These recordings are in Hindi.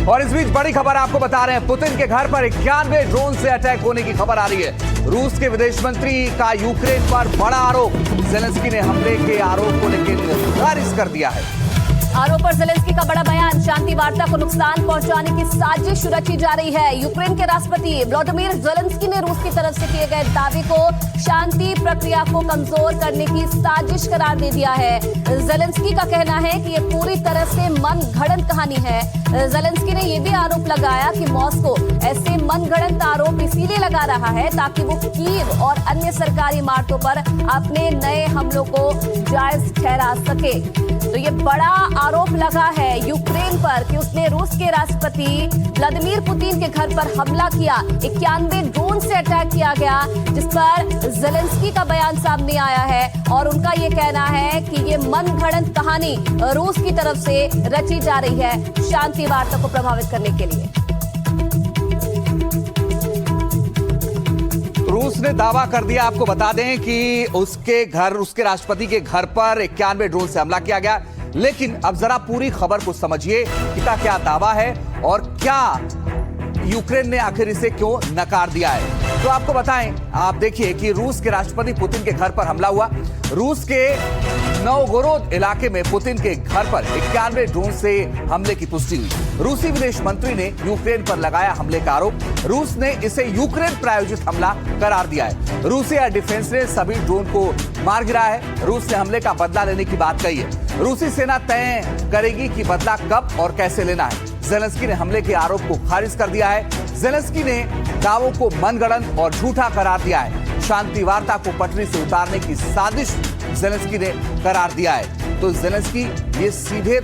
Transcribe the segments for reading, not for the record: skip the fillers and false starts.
और इस बीच बड़ी खबर आपको बता रहे हैं, पुतिन के घर पर 91 ड्रोन से अटैक होने की खबर आ रही है। रूस के विदेश मंत्री का यूक्रेन पर बड़ा आरोप। जेलेंस्की ने हमले के आरोप को लेकिन खारिज कर दिया है। आरोप पर जेलेंस्की का बड़ा बयान, शांति वार्ता को नुकसान पहुंचाने की साजिश रची जा रही है। यूक्रेन के राष्ट्रपति व्लादिमीर जेलेंस्की ने रूस की तरफ से किए गए दावे को शांति प्रक्रिया को कमजोर करने की साजिश करार दे दिया है। जेलेंस्की का कहना है कि ये पूरी तरह से मनगढ़ंत कहानी है। जेलेंस्की ने यह भी आरोप लगाया कि मॉस्को ऐसे मनगढ़ंत आरोप इसीलिए लगा रहा है ताकि वो कीव और अन्य सरकारी इमारतों पर अपने नए हमलों को जायज ठहरा सके। तो ये बड़ा आरोप लगा है यूक्रेन पर कि उसने रूस के राष्ट्रपति व्लादिमीर पुतिन के घर पर हमला किया। 91 ड्रोन से अटैक किया गया, जिस पर जेलेंस्की का बयान सामने आया है और उनका ये कहना है कि ये मनगढ़ंत कहानी रूस की तरफ से रची जा रही है शांति वार्ता को प्रभावित करने के लिए। रूस ने दावा कर दिया, आपको बता दें कि उसके राष्ट्रपति के घर पर 91 ड्रोन से हमला किया गया। लेकिन अब जरा पूरी खबर को समझिए कि क्या दावा है और क्या यूक्रेन ने आखिर इसे क्यों नकार दिया है। तो आपको बताएं, आप देखिए कि रूस के राष्ट्रपति पुतिन के घर पर हमला हुआ। रूस के नोवगोरोद इलाके में पुतिन के घर पर 91 ड्रोन से हमले की पुष्टि हुई। रूसी विदेश मंत्री ने यूक्रेन पर लगाया हमले का आरोप। रूस ने इसे यूक्रेन प्रायोजित हमला करार दिया है। रूसी एयर डिफेंस ने सभी ड्रोन को मार गिराया है। रूस ने हमले का बदला लेने की बात कही है। रूसी सेना तय करेगी कि बदला कब और कैसे लेना है। जेलेंस्की ने हमले के आरोप को खारिज कर दिया है। जेलेंस्की ने दावों को मनगढ़ंत और झूठा करार दिया है। शांति वार्ता को पटरी से उतारने की साजिश जेलेंस्की ने करार दिया है। तो जेलेंस्की ये सीधे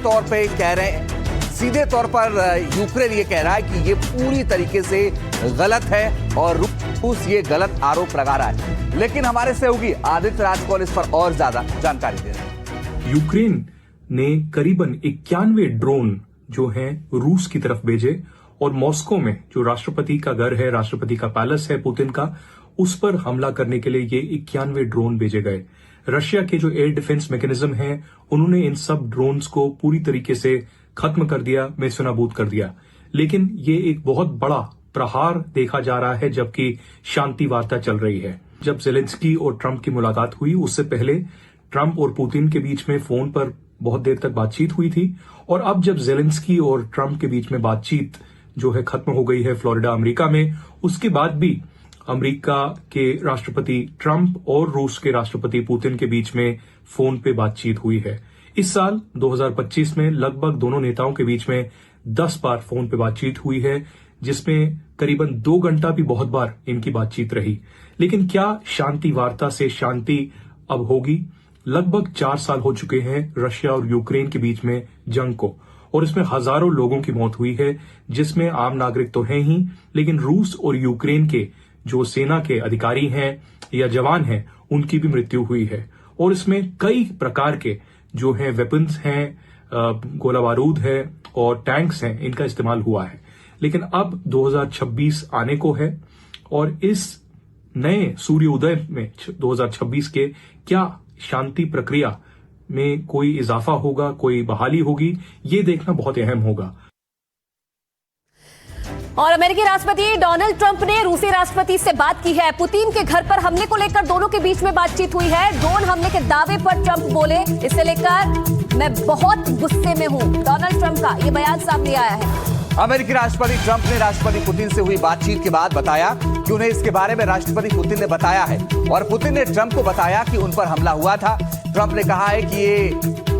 तौर पर यूक्रेन ये कह रहा है कि ये पूरी तरीके से गलत है और रूस ये गलत आरोप लगा रहा है। लेकिन हमारे सहयोगी आदित्य राजकौल इस पर और ज्यादा जानकारी दे रहे हैं। यूक्रेन ने करीबन 91 ड्रोन जो हैं रूस की तरफ भेजे और मॉस्को में जो राष्ट्रपति का घर है, राष्ट्रपति का पैलेस है पुतिन का, उस पर हमला करने के लिए ये 91 ड्रोन भेजे गए। रशिया के जो एयर डिफेंस मैकेनिज्म है, उन्होंने इन सब ड्रोन्स को पूरी तरीके से खत्म कर दिया, नेस्तनाबूद कर दिया। लेकिन ये एक बहुत बड़ा प्रहार देखा जा रहा है जबकि शांति वार्ता चल रही है। जब जेलेंस्की और ट्रंप की मुलाकात हुई, उससे पहले ट्रंप और पुतिन के बीच में फोन पर बहुत देर तक बातचीत हुई थी और अब जब जेलेंस्की और ट्रंप के बीच में बातचीत जो है खत्म हो गई है फ्लोरिडा अमेरिका में, उसके बाद भी अमेरिका के राष्ट्रपति ट्रंप और रूस के राष्ट्रपति पुतिन के बीच में फोन पे बातचीत हुई है। इस साल 2025 में लगभग दोनों नेताओं के बीच में 10 बार फोन पे बातचीत हुई है, जिसमें करीबन 2 घंटा भी बहुत बार इनकी बातचीत रही। लेकिन क्या शांति वार्ता से शांति अब होगी? लगभग 4 साल हो चुके हैं रशिया और यूक्रेन के बीच में जंग को, और इसमें हजारों लोगों की मौत हुई है, जिसमें आम नागरिक तो हैं ही, लेकिन रूस और यूक्रेन के जो सेना के अधिकारी हैं या जवान हैं, उनकी भी मृत्यु हुई है। और इसमें कई प्रकार के जो हैं वेपन्स हैं, गोला बारूद है और टैंक्स हैं, इनका इस्तेमाल हुआ है। लेकिन अब 2026 आने को है और इस नए सूर्योदय में 2026 के क्या शांति प्रक्रिया में कोई इजाफा होगा, कोई बहाली होगी, ये देखना बहुत अहम होगा। और अमेरिकी राष्ट्रपति डोनाल्ड ट्रंप ने रूसी राष्ट्रपति से बात की है। पुतिन के घर पर हमले को लेकर दोनों के बीच में बातचीत हुई है। ड्रोन हमले के दावे पर ट्रंप बोले, इसे लेकर मैं बहुत गुस्से में हूं। डोनाल्ड ट्रंप का ये बयान सामने आया है। अमेरिकी राष्ट्रपति ट्रंप ने राष्ट्रपति पुतिन से हुई बातचीत के बाद बताया कि उन्हें इसके बारे में राष्ट्रपति पुतिन ने बताया है और पुतिन ने ट्रंप को बताया कि उन पर हमला हुआ था। ट्रंप ने कहा है कि ये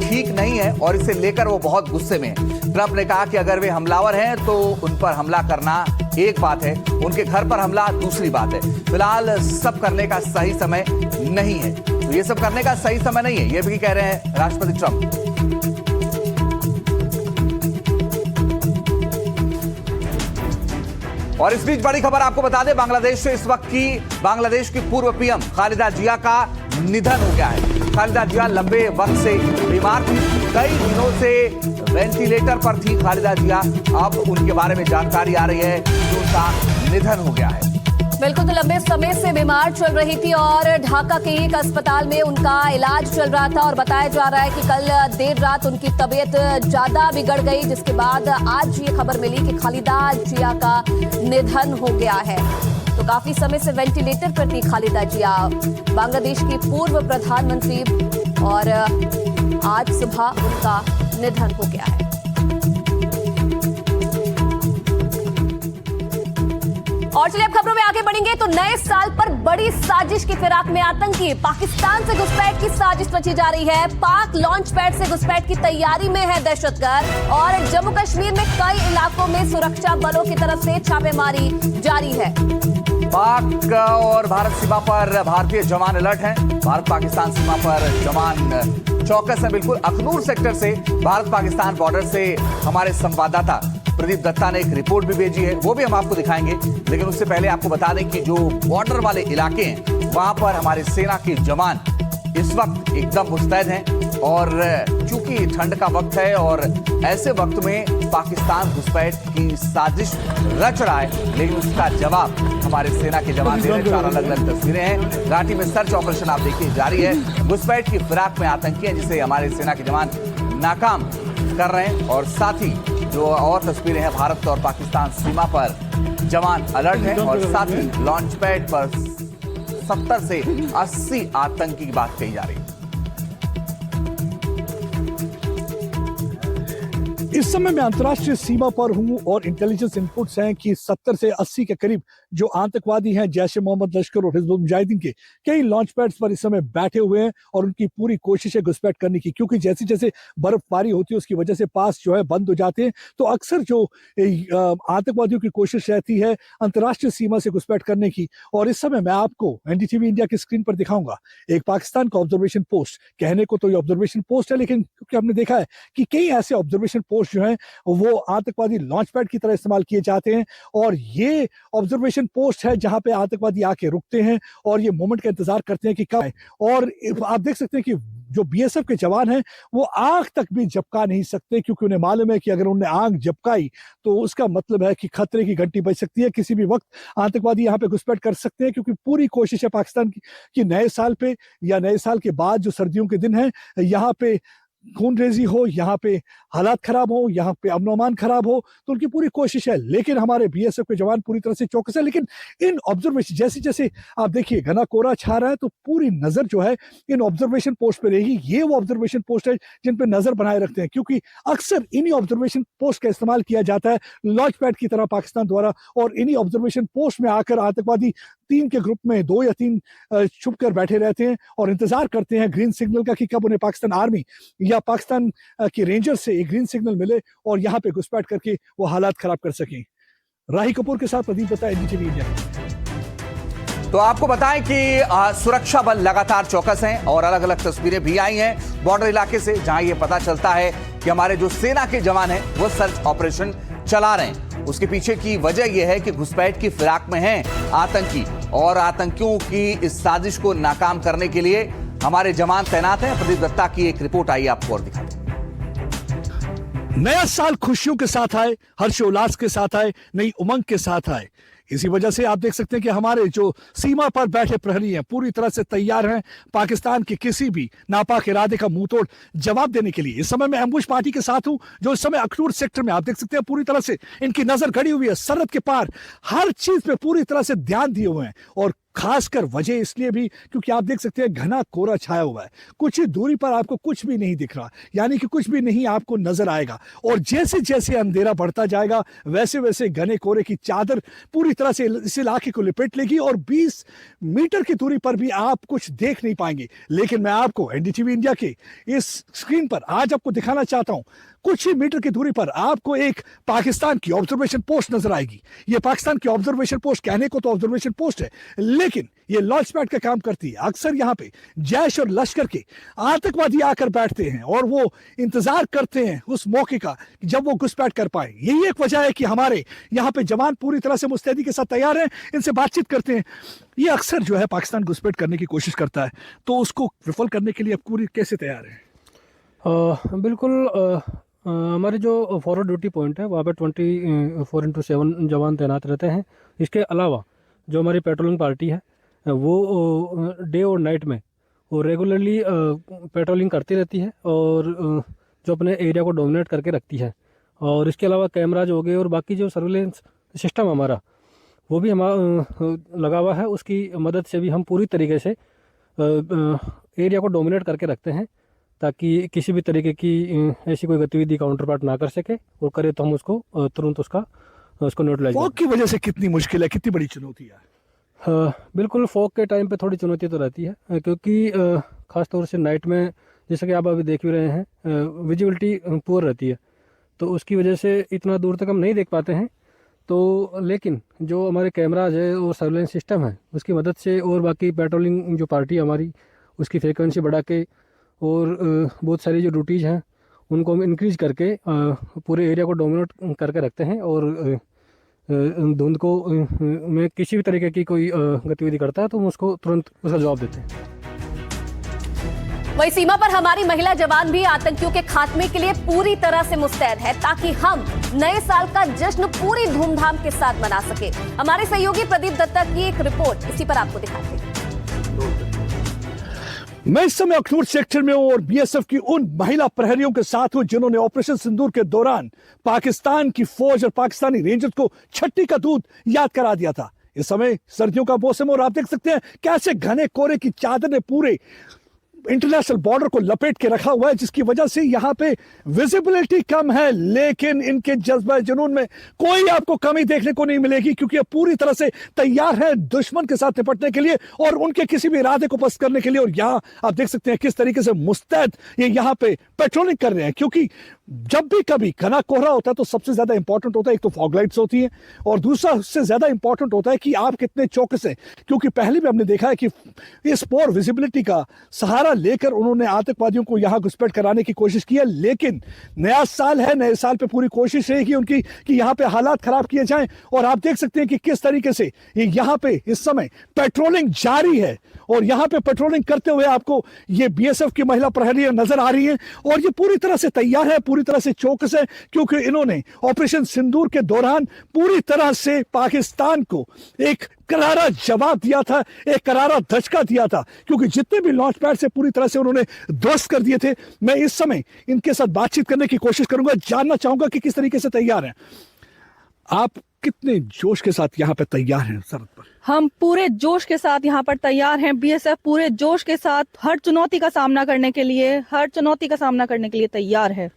ठीक नहीं है और इसे लेकर वो बहुत गुस्से में है। ट्रंप ने कहा कि अगर वे हमलावर हैं तो उन पर हमला करना एक बात है, उनके घर पर हमला दूसरी बात है। फिलहाल सब करने का सही समय नहीं है। तो ये सब करने का सही समय नहीं है, ये भी कह रहे हैं राष्ट्रपति ट्रंप। और इस बीच बड़ी खबर आपको बता दें, बांग्लादेश से इस वक्त की बांग्लादेश की पूर्व पीएम खालिदा जिया का निधन हो गया है। खालिदा जिया लंबे वक्त से बीमार थी, कई दिनों से वेंटिलेटर पर थी खालिदा जिया। अब उनके बारे में जानकारी आ रही है कि उनका निधन हो गया है। बिल्कुल, तो लंबे समय से बीमार चल रही थी और ढाका के एक अस्पताल में उनका इलाज चल रहा था और बताया जा रहा है कि कल देर रात उनकी तबीयत ज्यादा बिगड़ गई, जिसके बाद आज ये खबर मिली कि खालिदा जिया का निधन हो गया है। तो काफी समय से वेंटिलेटर पर थी खालिदा जिया, बांग्लादेश की पूर्व प्रधानमंत्री, और आज सुबह उनका निधन हो गया है। और चलिए अब खबरों में आगे बढ़ेंगे तो नए साल पर बड़ी साजिश की फिराक में आतंकी, पाकिस्तान से घुसपैठ की साजिश रची जा रही है। पाक लॉन्च पैड से घुसपैठ की तैयारी में है दहशतगर्द और जम्मू कश्मीर में कई इलाकों में सुरक्षा बलों की तरफ से छापेमारी जारी है। पाक और भारत सीमा पर भारतीय जवान अलर्ट हैं। भारत पाकिस्तान सीमा पर जवान चौकस है। बिल्कुल अखनूर सेक्टर से भारत पाकिस्तान बॉर्डर से हमारे संवाददाता प्रदीप दत्ता ने एक रिपोर्ट भी भेजी है, वो भी हम आपको दिखाएंगे। लेकिन उससे पहले आपको बता दें कि जो बॉर्डर वाले इलाके हैं वहां पर हमारे सेना के जवान इस वक्त एकदम मुस्तैद हैं और चूंकि ठंड का वक्त है और ऐसे वक्त में पाकिस्तान घुसपैठ की साजिश रच रहा है, लेकिन उसका जवाब हमारे सेना के जवान दे रहे हैं। 4 अलग अलग तस्वीरें हैं। घाटी में सर्च ऑपरेशन आप देखिए जारी है। घुसपैठ की फिराक में आतंकी हैं जिसे हमारे सेना के जवान नाकाम कर रहे हैं। और साथ ही जो और तस्वीरें हैं, भारत और पाकिस्तान सीमा पर जवान अलर्ट हैं और साथ ही लॉन्च पैड पर 70 से 80 आतंकी की बात कही जा रही है। इस समय मैं अंतर्राष्ट्रीय सीमा पर हूं और इंटेलिजेंस इनपुट्स हैं कि 70 से 80 के करीब जो आतंकवादी हैं जैश ए मोहम्मद लश्कर और हिजबुल मुजाहिदीन के कई लॉन्च पैड्स पर इस समय बैठे हुए हैं और उनकी पूरी कोशिश है घुसपैठ करने की, क्योंकि जैसे जैसे बर्फबारी होती है उसकी वजह से पास जो है बंद हो जाते हैं। तो अक्सर जो आतंकवादियों की कोशिश रहती है अंतर्राष्ट्रीय सीमा से घुसपैठ करने की। और इस समय मैं आपको एनडीटीवी इंडिया की स्क्रीन पर दिखाऊंगा एक पाकिस्तान का ऑब्जर्वेशन पोस्ट। कहने को तो ये ऑब्जर्वेशन पोस्ट है, लेकिन क्योंकि हमने देखा है कि कई ऐसे ऑब्जर्वेशन पोस्ट जो हैं वो आतंकवादी लॉन्च पैड की तरह इस्तेमाल किए जाते हैं और ये ऑब्जर्वेशन पोस्ट है जहां पे आतंकवादी आके रुकते हैं और ये मोमेंट का इंतजार करते हैं कि कब आए। और आप देख सकते हैं कि जो बीएसएफ के जवान हैं वो आग तक भी झपका नहीं सकते, क्योंकि उन्हें मालूम है कि अगर उन्हें आग झपकाई तो उसका मतलब है कि खतरे की घंटी बज सकती है। किसी भी वक्त आतंकवादी यहाँ पे घुसपैठ कर सकते हैं, क्योंकि पूरी कोशिश है पाकिस्तान की कि नए साल पे या नए साल के बाद जो सर्दियों के दिन है यहाँ पे खूनरेजी हो, यहाँ पे हालात खराब हो, यहाँ पे अमन अमान खराब हो, तो उनकी पूरी कोशिश है। लेकिन हमारे बीएसएफ के जवान पूरी तरह से चौकस है। लेकिन इन ऑब्जर्वेशन जैसे जैसे आप देखिए घना कोहरा छा रहा है तो पूरी नजर जो है इन ऑब्जर्वेशन पोस्ट पे रहेगी। ये वो ऑब्जर्वेशन पोस्ट है जिन पे नजर बनाए रखते हैं, क्योंकि अक्सर इन्हीं ऑब्जर्वेशन पोस्ट का इस्तेमाल किया जाता है लॉन्च पैड की तरह पाकिस्तान द्वारा। और इन्हीं ऑब्जर्वेशन पोस्ट में आकर आतंकवादी 3 के ग्रुप में 2 या 3 छुप कर बैठे रहते हैं और इंतजार करते हैं ग्रीन सिग्नल का कि कब उन्हें पाकिस्तान आर्मी या पाकिस्तान के रेंजर से एक ग्रीन सिग्नल मिले और यहाँ पे घुसपैठ करके वो हालात खराब कर सकें। राही कपूर के साथ प्रदीप दत्ता, एनडीटीवी इंडिया। तो आपको बताएं कि सुरक्षा बल लगातार चौकस हैं और अलग अलग तस्वीरें भी आई हैं बॉर्डर इलाके से, जहां ये पता चलता है कि हमारे जो सेना के जवान हैं वो सर्च ऑपरेशन चला रहे हैं। उसके पीछे की वजह यह है कि घुसपैठ की फिराक में हैं आतंकी और आतंकियों की इस साजिश को नाकाम करने के लिए हमारे जवान तैनात हैं। प्रदीप दत्ता की एक रिपोर्ट आई, आपको और दिखाते हैं। नया साल खुशियों के साथ आए, हर्षोल्लास के साथ आए, नई उमंग के साथ आए। इसी वजह से आप देख सकते हैं कि हमारे जो सीमा पर बैठे प्रहरी हैं पूरी तरह से तैयार हैं पाकिस्तान के किसी भी नापाक इरादे का मुंहतोड़ जवाब देने के लिए। इस समय मैं एम्बुश पार्टी के साथ हूं जो इस समय अखनूर सेक्टर में आप देख सकते हैं पूरी तरह से इनकी नजर गड़ी हुई है सरहद के पार, हर चीज पे पूरी तरह से ध्यान दिए हुए हैं। और खासकर वजह इसलिए भी क्योंकि आप देख सकते हैं घना कोहरा छाया हुआ है, कुछ ही दूरी पर आपको कुछ भी नहीं दिख रहा, यानी कि कुछ भी नहीं आपको नजर आएगा। और जैसे जैसे अंधेरा बढ़ता जाएगा वैसे वैसे घने कोहरे की चादर पूरी तरह से इस इलाके को लिपेट लेगी और 20 मीटर की दूरी पर भी आप कुछ देख नहीं पाएंगे। लेकिन मैं आपको एनडीटीवी इंडिया के इस स्क्रीन पर आज आपको दिखाना चाहता हूं, कुछ ही मीटर की दूरी पर आपको एक पाकिस्तान की ऑब्जर्वेशन पोस्ट नजर आएगी। ये पाकिस्तान की ऑब्जर्वेशन पोस्ट कहने को तो ऑब्जर्वेशन पोस्ट है, लेकिन ये लॉन्च पैड का काम करती है। अक्सर यहाँ पे जैश और लश्कर के आतंकवादी आकर बैठते हैं और वो इंतजार करते हैं उस मौके का जब वो घुसपैठ कर पाए। यही एक वजह है कि हमारे यहाँ पे जवान पूरी तरह से मुस्तैदी के साथ तैयार हैं, इनसे बातचीत करते हैं। ये अक्सर जो है पाकिस्तान घुसपैठ करने की कोशिश करता है, तो उसको विफल करने के लिए अब पूरी कैसे तैयार है? बिल्कुल हमारे जो फॉरवर्ड ड्यूटी पॉइंट है वहाँ पे 24/7 जवान तैनात रहते हैं। इसके अलावा जो हमारी पेट्रोलिंग पार्टी है वो डे और नाइट में वो रेगुलरली पेट्रोलिंग करती रहती है और जो अपने एरिया को डोमिनेट करके रखती है। और इसके अलावा कैमराज हो गए और बाकी जो सर्विलेंस सिस्टम हमारा वो भी हमारा लगा हुआ है, उसकी मदद से भी हम पूरी तरीके से एरिया को डोमिनेट करके रखते हैं ताकि किसी भी तरीके की ऐसी कोई गतिविधि काउंटर पार्ट ना कर सके, और करे तो हम उसको तुरंत उसको न्यूट्रलाइज। फॉग की वजह से कितनी मुश्किल है, कितनी बड़ी चुनौती है? बिल्कुल फॉग के टाइम पे थोड़ी चुनौती तो रहती है, क्योंकि ख़ासतौर से नाइट में जैसे कि आप अभी देख भी रहे हैं विजिबिलिटी पुअर रहती है, तो उसकी वजह से इतना दूर तक हम नहीं देख पाते हैं। तो लेकिन जो हमारे कैमराज है और सर्विलेंस सिस्टम है उसकी मदद से और बाकी पेट्रोलिंग जो पार्टी हमारी उसकी फ्रिक्वेंसी बढ़ा के और बहुत सारी जो ड्यूटीज़ हैं उनको हम इंक्रीज करके पूरे एरिया को डोमिनेट करके रखते हैं, और धुंध को में किसी भी तरीके की कोई गतिविधि करता है तो हम उसको तुरंत उसका जवाब देते हैं। वही सीमा पर हमारी महिला जवान भी आतंकियों के खात्मे के लिए पूरी तरह से मुस्तैद है ताकि हम नए साल का जश्न पूरी धूमधाम के साथ मना सके। हमारे सहयोगी प्रदीप दत्ता की एक रिपोर्ट इसी पर आपको दिखाते हैं। मैं इस समय अखनूर सेक्टर में हूं और बीएसएफ की उन महिला प्रहरियों के साथ हूं जिन्होंने ऑपरेशन सिंदूर के दौरान पाकिस्तान की फौज और पाकिस्तानी रेंजर्स को छट्टी का दूध याद करा दिया था। इस समय सर्दियों का मौसम और आप देख सकते हैं कैसे घने कोहरे की चादर ने पूरे इंटरनेशनल बॉर्डर को लपेट के रखा हुआ है, जिसकी वजह से यहाँ पे विजिबिलिटी कम है, लेकिन इनके जज्बा जुनून में कोई आपको कमी देखने को नहीं मिलेगी, क्योंकि ये पूरी तरह से तैयार है दुश्मन के साथ निपटने के लिए और उनके किसी भी इरादे को पस्त करने के लिए। और यहाँ आप देख सकते हैं किस तरीके से मुस्तैद ये यहाँ पे पेट्रोलिंग कर रहे हैं, क्योंकि जब भी कभी घना कोहरा होता है तो सबसे ज्यादा इंपॉर्टेंट होता है एक तो फॉग लाइट्स होती है और दूसरा उससे ज्यादा इंपॉर्टेंट होता है कि आप कितने चौकस हैं, क्योंकि पहले भी हमने देखा है कि इस पोर विजिबिलिटी का सहारा लेकर उन्होंने आतंकवादियों को यहां घुसपैठ कराने की कोशिश की है। लेकिन नया साल है, नए साल पे पूरी कोशिश रहेगी उनकी कि यहां पे हालात खराब किए जाएं। और आप देख सकते हैं कि किस तरीके से ये यहां पे इस समय पेट्रोलिंग जारी है और यहां पे पेट्रोलिंग करते हुए आपको ये बीएसएफ की महिला प्रहरियां नजर आ रही हैं और ये पूरी तरह से तैयार है, पूरी तरह से चौकस है, क्योंकि इन्होंने ऑपरेशन सिंदूर के दौरान पूरी तरह से पाकिस्तान को एक करारा जवाब दिया था, एक करारा धचका दिया था, क्योंकि जितने भी लॉन्च पैड से पूरी तरह से उन्होंने ध्वस्त कर दिए थे। मैं इस समय इनके साथ बातचीत करने की कोशिश करूंगा, जानना चाहूंगा कि किस तरीके से तैयार हैं आप, कितने जोश के साथ यहाँ पे तैयार हैं सरहद पर? हम पूरे जोश के साथ यहाँ पर तैयार हैं। बीएसएफ पूरे जोश के साथ हर चुनौती का सामना करने के लिए तैयार है।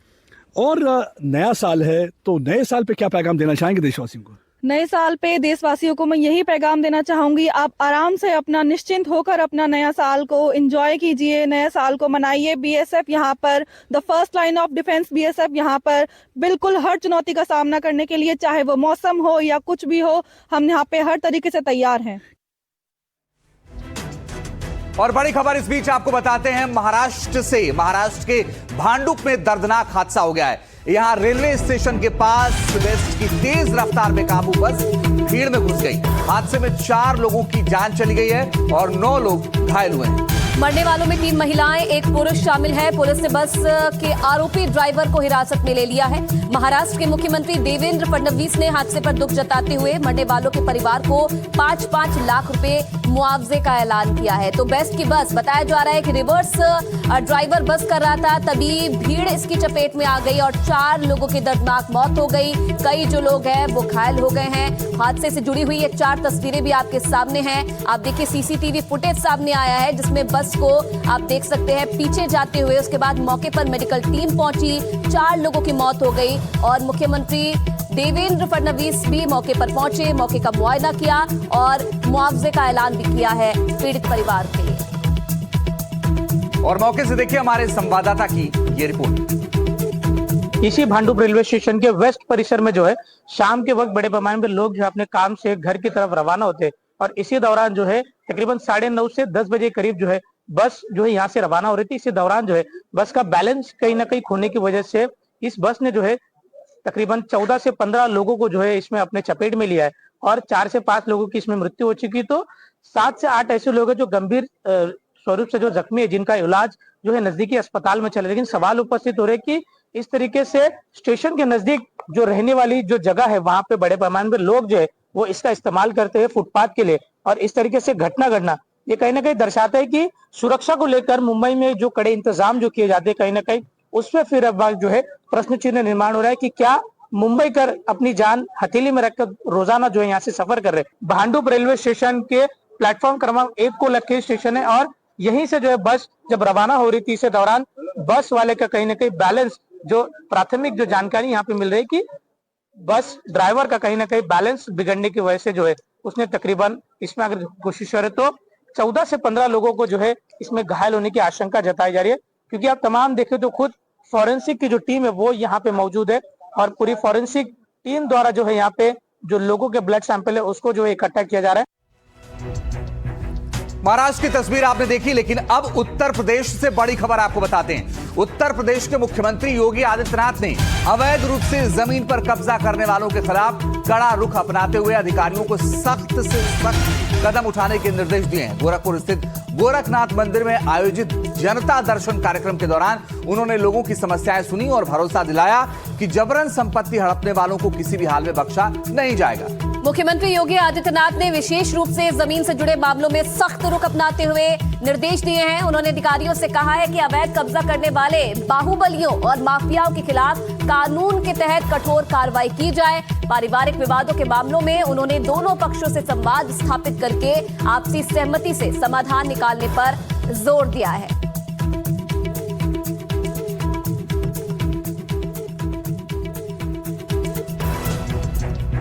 और नया साल है तो नए साल पे क्या पैगाम देना चाहेंगे देशवासियों को? नए साल पे देशवासियों को मैं यही पैगाम देना चाहूंगी, आप आराम से अपना निश्चिंत होकर अपना नया साल को एंजॉय कीजिए, नया साल को मनाइए। बीएसएफ यहाँ पर the first line of defence, BSF यहाँ पर बिल्कुल हर चुनौती का सामना करने के लिए, चाहे वो मौसम हो या कुछ भी हो, हम यहाँ पे हर तरीके से तैयार हैं। और बड़ी खबर इस बीच आपको बताते हैं महाराष्ट्र के भांडुप में दर्दनाक हादसा हो गया है। यहां रेलवे स्टेशन के पास वेस्ट की तेज रफ्तार में काबू बस भीड़ में घुस गई। हादसे में 4 लोगों की जान चली गई है और 9 लोग घायल हुए हैं। मरने वालों में 3 महिलाएं, 1 पुरुष शामिल है। पुलिस ने बस के आरोपी ड्राइवर को हिरासत में ले लिया है। महाराष्ट्र के मुख्यमंत्री देवेंद्र फडणवीस ने हादसे पर दुख जताते हुए मरने वालों के परिवार को 5-5 लाख रुपए मुआवजे का ऐलान किया है। तो बेस्ट की बस बताया जा रहा है कि रिवर्स ड्राइवर बस कर रहा था, तभी भीड़ इसकी चपेट में आ गई और 4 लोगों की दर्दनाक मौत हो गई। कई जो लोग हैं वो घायल हो गए हैं। हादसे से जुड़ी हुई ये 4 तस्वीरें भी आपके सामने हैं। आप देखिए सीसीटीवी फुटेज सामने आया है जिसमें बस को आप देख सकते हैं पीछे जाते हुए। उसके बाद मौके पर मेडिकल टीम पहुंची, 4 लोगों की मौत हो गई और मुख्यमंत्री देवेंद्र फडणवीस भी मौके पर पहुंचे, मौके का मुआयना किया और मुआवजे का ऐलान भी किया है पीड़ित परिवार के लिए। और मौके से देखिए हमारे संवाददाता की ये रिपोर्ट। इसी भांडुप रेलवे स्टेशन के वेस्ट परिसर में जो है शाम के वक्त बड़े पैमाने पर लोग जो अपने काम से घर की तरफ रवाना होते और इसी दौरान जो है तकरीबन 9:30 से 10 बजे करीब जो है बस जो है यहाँ से रवाना हो रही थी। इसी दौरान जो है बस का बैलेंस कहीं ना कहीं खोने की वजह से इस बस ने जो है तकरीबन 14 से 15 लोगों को जो है इसमें अपने चपेट में लिया है और 4 से 5 लोगों की इसमें मृत्यु हो चुकी। तो 7 से 8 ऐसे लोग हैं जो गंभीर स्वरूप से जो जख्मी है, जिनका इलाज जो है नजदीकी अस्पताल में चले। लेकिन सवाल उपस्थित हो रहे कि इस तरीके से स्टेशन के नजदीक जो रहने वाली जो जगह है वहां पे बड़े पैमाने पर लोग जो है वो इसका इस्तेमाल करते हैं फुटपाथ के लिए, और इस तरीके से घटना घटना ये कहीं ना कहीं दर्शाता है कि सुरक्षा को लेकर मुंबई में जो कड़े इंतजाम जो किए जाते हैं, कहीं ना कहीं उसमें फिर अब जो है प्रश्न चिन्ह निर्माण हो रहा है कि क्या मुंबई कर अपनी जान हथेली में रखकर रोजाना जो है यहाँ से सफर कर रहे हैं। भांडुप रेलवे स्टेशन के प्लेटफॉर्म क्रमांक 1 को लखीर स्टेशन है, और यहीं से जो है बस जब रवाना हो रही थी, इस दौरान बस वाले का कहीं ना कहीं बैलेंस, जो प्राथमिक जो जानकारी यहाँ पे मिल रही है कि बस ड्राइवर का कहीं ना कहीं बैलेंस बिगड़ने की वजह से जो है उसने तकरीबन इसमें अगर कोशिश करे तो 14 से 15 लोगों को जो है इसमें घायल होने की आशंका जताई जा रही है। क्योंकि आप तमाम देखें तो खुद फॉरेंसिक की जो टीम है वो यहाँ पे मौजूद है, और पूरी फॉरेंसिक टीम द्वारा जो है यहाँ पे जो लोगों के ब्लड सैंपल है उसको जो है इकट्ठा किया जा रहा है। महाराष्ट्र की तस्वीर आपने देखी, लेकिन अब उत्तर प्रदेश से बड़ी खबर आपको बताते हैं। उत्तर प्रदेश के मुख्यमंत्री योगी आदित्यनाथ ने अवैध रूप से जमीन पर कब्जा करने वालों के खिलाफ कड़ा रुख अपनाते हुए अधिकारियों को सख्त से सख्त कदम उठाने के निर्देश दिए हैं। गोरखपुर स्थित गोरखनाथ मंदिर में आयोजित जनता दर्शन कार्यक्रम के दौरान उन्होंने लोगों की समस्याएं सुनी और भरोसा दिलाया कि जबरन संपत्ति हड़पने वालों को किसी भी हाल में बख्शा नहीं जाएगा। मुख्यमंत्री योगी आदित्यनाथ ने विशेष रूप से जमीन से जुड़े मामलों में सख्त रुख अपनाते हुए निर्देश दिए हैं। उन्होंने अधिकारियों से कहा है कि अवैध कब्जा करने वाले बाहुबलियों और माफियाओं के खिलाफ कानून के तहत कठोर कार्रवाई की जाए। पारिवारिक विवादों के मामलों में उन्होंने दोनों पक्षों से संवाद स्थापित करके आपसी सहमति से समाधान निकालने पर जोर दिया है।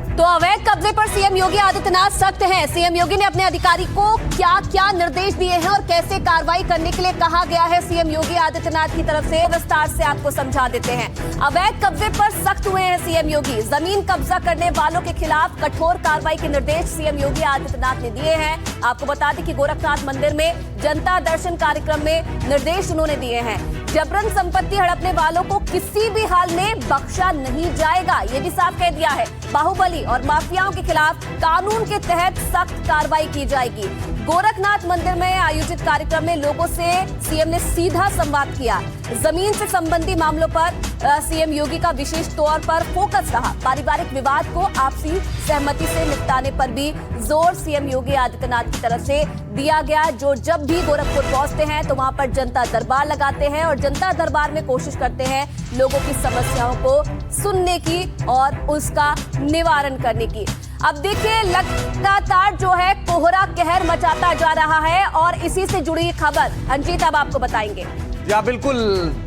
तो अवैध कब्जे पर सीएम योगी आदित्यनाथ सख्त हैं। सीएम योगी ने अपने अधिकारी को क्या क्या निर्देश दिए हैं और कैसे कार्रवाई करने के लिए कहा गया है सीएम योगी आदित्यनाथ की तरफ से, विस्तार से आपको समझा देते हैं। अवैध कब्जे पर सख्त हुए हैं सीएम योगी। जमीन कब्जा करने वालों के खिलाफ कठोर कार्रवाई के निर्देश सीएम योगी आदित्यनाथ ने दिए हैं। आपको बता दें कि गोरखनाथ मंदिर में जनता दर्शन कार्यक्रम में निर्देश उन्होंने दिए हैं। जबरन संपत्ति हड़पने वालों को किसी भी हाल में बख्शा नहीं जाएगा, ये भी साफ कह दिया है। बाहुबली और माफियाओं के खिलाफ कानून के तहत सख्त कार्रवाई की जाएगी। गोरखनाथ मंदिर में आयोजित कार्यक्रम में लोगों से सीएम ने सीधा संवाद किया। जमीन से संबंधी मामलों पर सीएम योगी का विशेष तौर पर फोकस रहा। पारिवारिक विवाद को आपसी सहमति से निपटाने पर भी जोर सीएम योगी आदित्यनाथ की तरफ से दिया गया। जो जब भी गोरखपुर पहुंचते हैं तो वहां पर जनता दरबार लगाते हैं और जनता दरबार में कोशिश करते हैं लोगों की समस्याओं को सुनने की और उसका निवारण करने की। अब देखिए, लगातार जो है कोहरा कहर मचाता जा रहा है और इसी से जुड़ी खबर अंजित अब आपको बताएंगे। या बिल्कुल,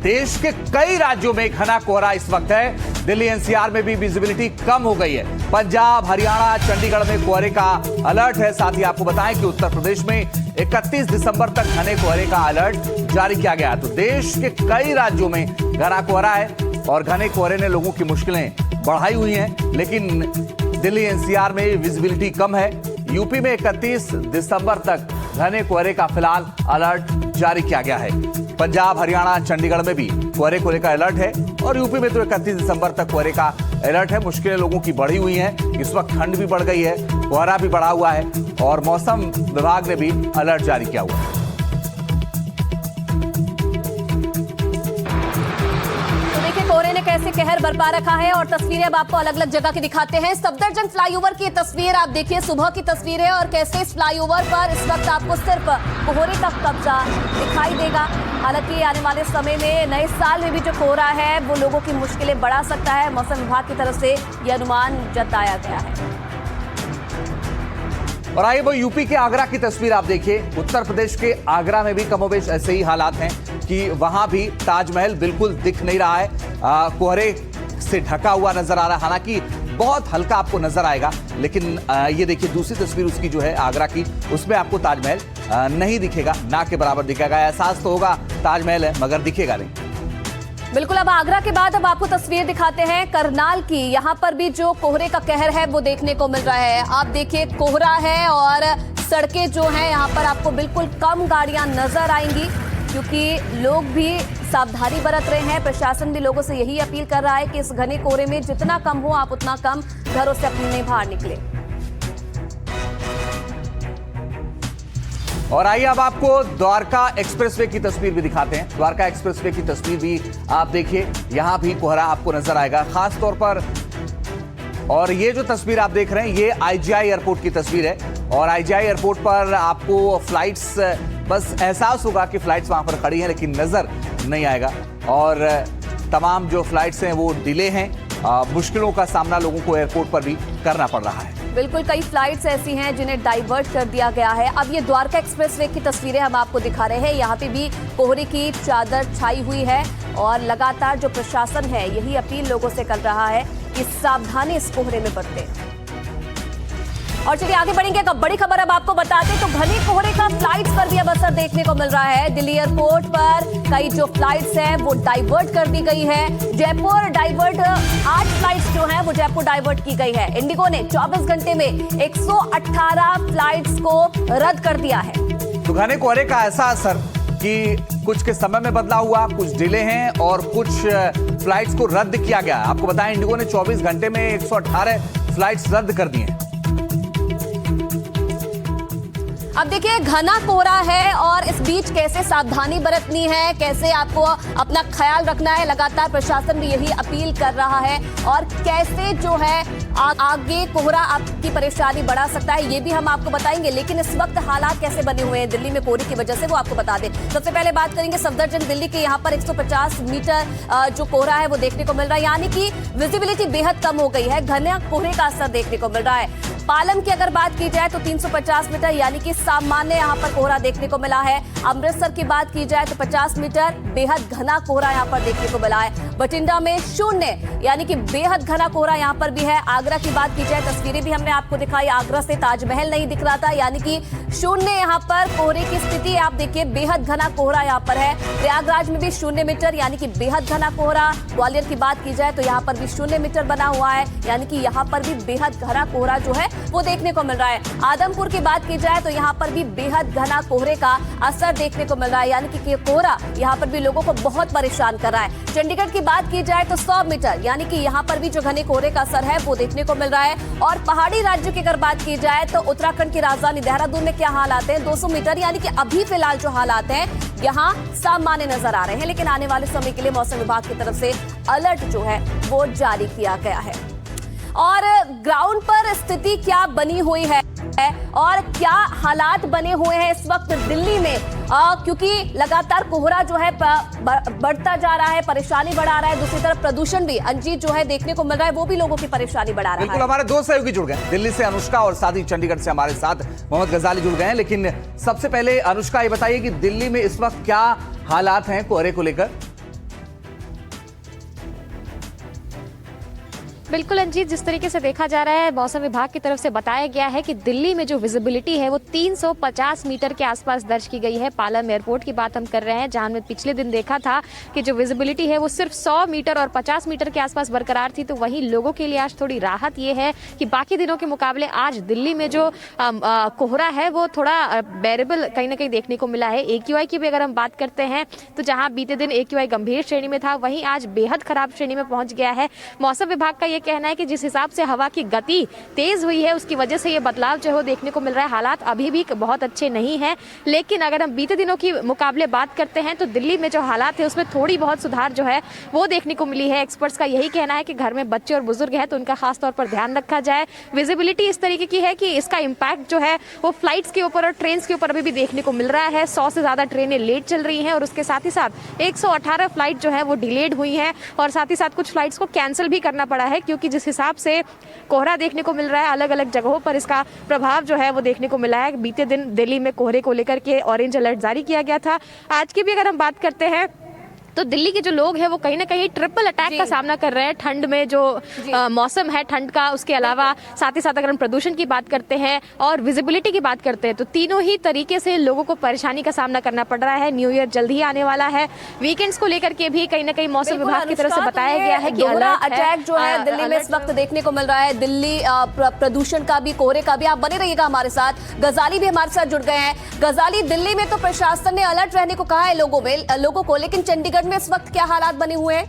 देश के कई राज्यों में घना कोहरा इस वक्त है। दिल्ली एनसीआर में भी विजिबिलिटी कम हो गई है। पंजाब, हरियाणा, चंडीगढ़ में कोहरे का अलर्ट है। साथ ही आपको बताएं कि उत्तर प्रदेश में 31 दिसंबर तक घने कोहरे का अलर्ट जारी किया गया। तो देश के कई राज्यों में घना कोहरा है और घने कोहरे ने लोगों की मुश्किलें बढ़ाई हुई हैं। लेकिन दिल्ली एनसीआर में विजिबिलिटी कम है। यूपी में 31 दिसंबर तक घने कोहरे का फिलहाल अलर्ट जारी किया गया है। पंजाब, हरियाणा, चंडीगढ़ में भी कोहरे को लेकर अलर्ट है और यूपी में तो 31 दिसंबर तक कोहरे का अलर्ट है। मुश्किलें लोगों की बढ़ी हुई हैं। इस वक्त ठंड भी बढ़ गई है, कोहरा भी बढ़ा हुआ है और मौसम विभाग ने भी अलर्ट जारी किया हुआ है। कोहरे ने कैसे कहर बरपा रखा है और तस्वीरें अब आपको अलग अलग जगह की दिखाते हैं। सफदरजंग फ्लाईओवर की तस्वीर आप देखिए, सुबह की तस्वीर है और कैसे इस फ्लाईओवर पर इस वक्त आपको सिर्फ कोहरे का कब्जा दिखाई देगा। हालांकि आने वाले समय में नए साल में भी जो कोहरा है वो लोगों की मुश्किलें बढ़ा सकता है। मौसम विभाग की तरफ से यह अनुमान जताया गया है। और आइए वो यूपी के आगरा की तस्वीर आप देखिए। उत्तर प्रदेश के आगरा में भी कमोबेश ऐसे ही हालात हैं कि वहां भी ताजमहल बिल्कुल दिख नहीं रहा है, कोहरे से ढका हुआ नजर आ रहा है। हालांकि बहुत हल्का आपको नजर आएगा, लेकिन ये देखिए दूसरी तस्वीर उसकी जो है आगरा की, उसमें आपको ताजमहल नहीं दिखेगा, ना के बराबर दिखेगा। एहसास तो होगा ताजमहल है मगर दिखेगा नहीं। बिल्कुल, अब आगरा के बाद अब आपको तस्वीर दिखाते हैं करनाल की। यहाँ पर भी जो कोहरे का कहर है वो देखने को मिल रहा है। आप देखिए, कोहरा है और सड़कें जो हैं यहाँ पर आपको बिल्कुल कम गाड़ियां नजर आएंगी क्योंकि लोग भी सावधानी बरत रहे हैं। प्रशासन भी लोगों से यही अपील कर रहा है कि इस घने कोहरे में जितना कम हो आप उतना कम घरों से अपने बाहर निकले। और आइए अब आपको द्वारका एक्सप्रेसवे की तस्वीर भी दिखाते हैं। द्वारका एक्सप्रेसवे की तस्वीर भी आप देखिए, यहां भी कोहरा आपको नजर आएगा। खास तौर पर और ये जो तस्वीर आप देख रहे हैं ये आईजीआई एयरपोर्ट की तस्वीर है और आईजीआई एयरपोर्ट पर आपको फ्लाइट्स बस एहसास होगा कि फ्लाइट्स वहां पर खड़ी हैं लेकिन नजर नहीं आएगा और तमाम जो फ्लाइट्स हैं वो डिले हैं। मुश्किलों का सामना लोगों को एयरपोर्ट पर भी करना पड़ रहा है। बिल्कुल, कई फ्लाइट्स ऐसी हैं जिन्हें डाइवर्ट कर दिया गया है। अब ये द्वारका एक्सप्रेसवे की तस्वीरें हम आपको दिखा रहे हैं। यहाँ पे भी कोहरे की चादर छाई हुई है और लगातार जो प्रशासन है यही अपील लोगों से कर रहा है कि सावधानी इस कोहरे में बरतें। और चलिए आगे बढ़ेंगे। बड़ी खबर अब आपको बताते तो घने कोहरे का फ्लाइट्स पर भी अब असर देखने को मिल रहा है। दिल्ली एयरपोर्ट पर कई जो फ्लाइट्स हैं वो डाइवर्ट कर दी गई है। जयपुर डाइवर्ट 8 फ्लाइट्स जो हैं वो जयपुर डाइवर्ट की गई है। इंडिगो ने 24 घंटे में 118 फ्लाइट्स को रद्द कर दिया है। तो घने कोहरे का ऐसा असर कि कुछ के समय में बदलाव हुआ, कुछ डिले हैं और कुछ फ्लाइट्स को रद्द किया गया। आपको बताएं इंडिगो ने 24 घंटे में 118 फ्लाइट्स रद्द कर दी हैं। अब देखिए घना कोहरा है और इस बीच कैसे सावधानी बरतनी है, कैसे आपको अपना ख्याल रखना है। लगातार प्रशासन भी यही अपील कर रहा है और कैसे जो है आगे कोहरा आपकी परेशानी बढ़ा सकता है ये भी हम आपको बताएंगे। लेकिन इस वक्त हालात कैसे बने हुए हैं दिल्ली में कोहरे की वजह से वो आपको बता दें। सबसे पहले बात करेंगे सफदरजंग दिल्ली के। यहाँ पर 150 मीटर जो कोहरा है वो देखने को मिल रहा है, यानी कि विजिबिलिटी बेहद कम हो गई है। घने कोहरे का असर देखने को मिल रहा है। पालम की अगर बात की जाए तो 350 मीटर यानी कि सामान्य यहाँ पर कोहरा देखने को मिला है। अमृतसर की बात की जाए तो 50 मीटर बेहद घना कोहरा यहाँ पर देखने को मिला है। बठिंडा में 0 यानी कि बेहद घना कोहरा यहाँ पर भी है। आगरा की बात की जाए, तस्वीरें भी हमने आपको दिखाई, आगरा से ताजमहल नहीं दिख रहा था, यानी कि 0 यहाँ पर कोहरे की स्थिति आप देखिए, बेहद घना कोहरा यहाँ पर है। प्रयागराज में भी 0 मीटर यानी कि बेहद घना कोहरा। ग्वालियर की बात की जाए तो यहाँ पर भी 0 मीटर बना हुआ है, यानी कि यहाँ पर भी बेहद घना कोहरा जो है वो देखने को मिल रहा है। आदमपुर की बात की जाए तो यहाँ पर भी बेहद घना कोहरे का असर देखने को मिल रहा है, यानी कि कोहरा यहाँ पर भी लोगों को बहुत परेशान कर रहा है। चंडीगढ़ की बात की जाए तो 100 मीटर यानी कि यहाँ पर भी जो घने कोहरे का असर है वो देखने को मिल रहा है। और पहाड़ी राज्य की अगर बात की जाए तो उत्तराखंड की राजधानी देहरादून में क्या हालात है, 200 मीटर यानी कि अभी फिलहाल जो हालात हैं यहाँ सामान्य नजर आ रहे हैं। लेकिन आने वाले समय के लिए मौसम विभाग की तरफ से अलर्ट जो है वो जारी किया गया है। और ग्राउंड पर स्थिति क्या बनी हुई है और क्या हालात बने हुए हैं इस वक्त दिल्ली में, क्योंकि लगातार कोहरा जो है बढ़ता जा रहा है, परेशानी बढ़ा रहा है। दूसरी तरफ प्रदूषण भी अंजीत जो है देखने को मिल रहा है, वो भी लोगों की परेशानी बढ़ा रहा है। बिल्कुल, हमारे दो सहयोगी जुड़ गए दिल्ली से, अनुष्का, और साथ ही चंडीगढ़ से हमारे साथ मोहम्मद गजाली जुड़ गए हैं। लेकिन सबसे पहले अनुष्का ये बताइए कि दिल्ली में इस वक्त क्या हालात हैं कोहरे को लेकर। बिल्कुल अंजीत, जिस तरीके से देखा जा रहा है मौसम विभाग की तरफ से बताया गया है कि दिल्ली में जो विजिबिलिटी है वो 350 मीटर के आसपास दर्ज की गई है। पालम एयरपोर्ट की बात हम कर रहे हैं, जहां में पिछले दिन देखा था कि जो विजिबिलिटी है वो सिर्फ 100 मीटर और 50 मीटर के आसपास बरकरार थी। तो वहीं लोगों के लिए आज थोड़ी राहत ये है कि बाकी दिनों के मुकाबले आज दिल्ली में जो कोहरा है वो थोड़ा बेरेबल कहीं ना कहीं देखने को मिला है। AQI की भी अगर हम बात करते हैं तो जहां बीते दिन AQI गंभीर श्रेणी में था, वहीं आज बेहद खराब श्रेणी में पहुंच गया है। मौसम विभाग का कहना है कि जिस हिसाब से हवा की गति तेज हुई है उसकी वजह से ये बदलाव जो है देखने को मिल रहा है। हालात अभी भी बहुत अच्छे नहीं हैं, लेकिन अगर हम बीते दिनों की मुकाबले बात करते हैं तो दिल्ली में जो हालात है उसमें थोड़ी बहुत सुधार जो है वो देखने को मिली है। एक्सपर्ट्स का यही कहना है कि घर में बच्चे और बुजुर्ग हैं तो उनका खास तौर पर ध्यान रखा जाए। विजिबिलिटी इस तरीके की है कि इसका इम्पैक्ट जो है वो फ्लाइट्स के ऊपर और ट्रेन के ऊपर अभी भी देखने को मिल रहा है। 100 से ज्यादा ट्रेनें लेट चल रही हैं और उसके साथ ही साथ 118 फ्लाइट जो है वो डिलेड हुई हैं और साथ ही साथ कुछ फ्लाइट्स को कैंसिल भी करना पड़ा है, क्योंकि जिस हिसाब से कोहरा देखने को मिल रहा है अलग अलग जगहों पर इसका प्रभाव जो है वो देखने को मिला है। बीते दिन दिल्ली में कोहरे को लेकर के ऑरेंज अलर्ट जारी किया गया था। आज की भी अगर हम बात करते हैं तो दिल्ली के जो लोग हैं वो कहीं ना कहीं ट्रिपल अटैक का सामना कर रहे हैं। ठंड में जो मौसम है ठंड का, उसके अलावा साथ ही साथ अगर हम प्रदूषण की बात करते हैं और विजिबिलिटी की बात करते हैं तो तीनों ही तरीके से लोगों को परेशानी का सामना करना पड़ रहा है। न्यू ईयर जल्द ही आने वाला है, वीकेंड्स को लेकर के भी कहीं ना कहीं मौसम विभाग की तरफ से बताया गया है कि अटैक जो है दिल्ली में इस वक्त देखने को मिल रहा है। दिल्ली प्रदूषण का भी, कोहरे का भी। आप बने रहिएगा हमारे साथ। गजाली भी हमारे साथ जुड़ गए हैं। गजाली, दिल्ली में तो प्रशासन ने अलर्ट रहने को कहा है लोगों को, लेकिन चंडीगढ़ में इस वक्त क्या हालात बने हुए हैं?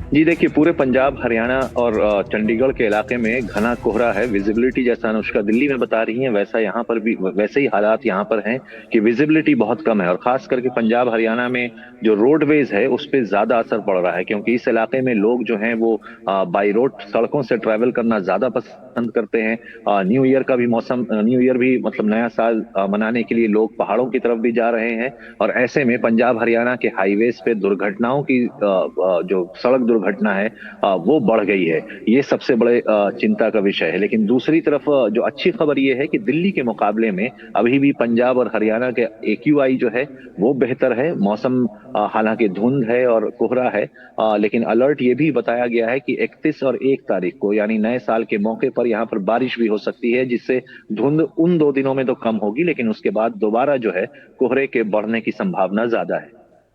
जी देखिए, पूरे पंजाब, हरियाणा और चंडीगढ़ के इलाके में घना कोहरा है। विजिबिलिटी जैसा अनुष्का दिल्ली में बता रही हैं, वैसा यहाँ पर भी वैसे ही हालात यहाँ पर हैं कि विजिबिलिटी बहुत कम है। और खास करके पंजाब हरियाणा में जो रोडवेज है उस पर ज्यादा असर पड़ रहा है, क्योंकि इस इलाके में लोग जो हैं वो बाई रोड सड़कों से ट्रैवल करना ज्यादा पसंद करते हैं। न्यू ईयर का भी मौसम, न्यू ईयर भी मतलब नया साल मनाने के लिए लोग पहाड़ों की तरफ भी जा रहे हैं। और ऐसे में पंजाब हरियाणा के हाईवेज पे दुर्घटनाओं की जो सड़क दुर्घटना है वो बढ़ गई है। ये सबसे बड़े चिंता का विषय है। लेकिन दूसरी तरफ जो अच्छी खबर ये है कि दिल्ली के मुकाबले में अभी भी पंजाब और हरियाणा के AQI जो है वो बेहतर है। मौसम हालांकि धुंध है और कोहरा है, लेकिन अलर्ट ये भी बताया गया है कि 31 और 1 तारीख को यानी नए साल के मौके पर यहाँ पर बारिश भी हो सकती है, जिससे धुंध उन 2 दिनों में तो कम होगी, लेकिन उसके बाद दोबारा जो है कोहरे के बढ़ने की संभावना ज्यादा है।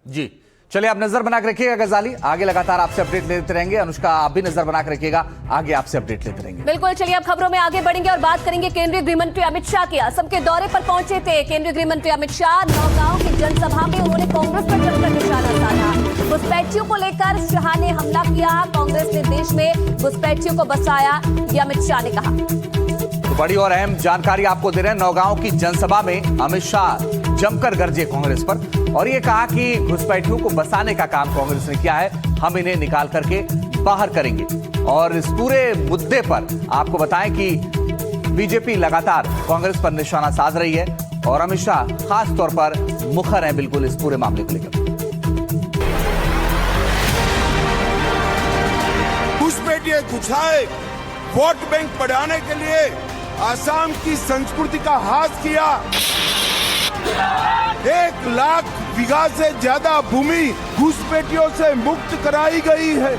जी चलिए, आप नजर बना के रखिएगा गजाली, आगे लगातार आपसे अपडेट लेते रहेंगे। अनुष्का, आप भी नजर बना के रखिएगा, आगे आपसे अपडेट लेते रहेंगे। बिल्कुल, चलिए अब खबरों में आगे बढ़ेंगे और बात करेंगे केंद्रीय गृह मंत्री अमित शाह की। असम के दौरे पर पहुंचे थे केंद्रीय गृह मंत्री अमित शाह। नौगांव की जनसभा में उन्होंने कांग्रेस पर जमकर निशाना साधा। घुसपैठियों को लेकर शाह ने हमला किया। कांग्रेस ने देश में घुसपैठियों को बसाया, ये अमित शाह ने कहा। तो बड़ी और अहम जानकारी आपको दे रहे हैं। नौगांव की जनसभा में अमित शाह जमकर गरजे कांग्रेस पर और ये कहा कि घुसपैठियों को बसाने का काम कांग्रेस ने किया है, हम इन्हें निकाल करके बाहर करेंगे। और इस पूरे मुद्दे पर आपको बताएं कि बीजेपी लगातार कांग्रेस पर निशाना साध रही है और अमित शाह खास तौर पर मुखर हैं बिल्कुल इस पूरे मामले को लेकर। घुसपैठिए घुसाए, वोट बैंक बढ़ाने के लिए आसाम की संस्कृति का हास किया। 1 लाख बीघा से ज्यादा भूमि घुसपैठियों से मुक्त कराई गई है।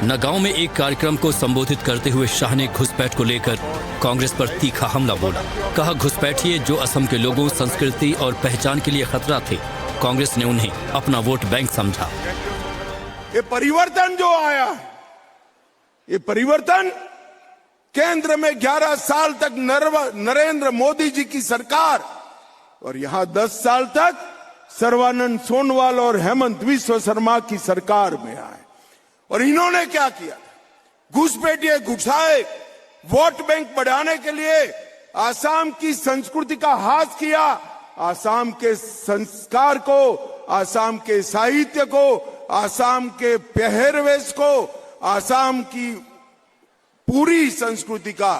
नगांव में एक कार्यक्रम को संबोधित करते हुए शाह ने घुसपैठ को लेकर कांग्रेस पर तीखा हमला बोला। कहा, घुसपैठिए जो असम के लोगों, संस्कृति और पहचान के लिए खतरा थे, कांग्रेस ने उन्हें अपना वोट बैंक समझा। ये परिवर्तन जो आया, ये परिवर्तन केंद्र में 11 साल तक नरेंद्र मोदी जी की सरकार और यहां 10 साल तक सर्बानंद सोनोवाल और हेमंत विश्व शर्मा की सरकार में आए। और इन्होंने क्या किया? घुसपैठिए घुसाए, वोट बैंक बढ़ाने के लिए आसाम की संस्कृति का हास किया। आसाम के संस्कार को, आसाम के साहित्य को, आसाम के पहरवेश को, आसाम की पूरी संस्कृति का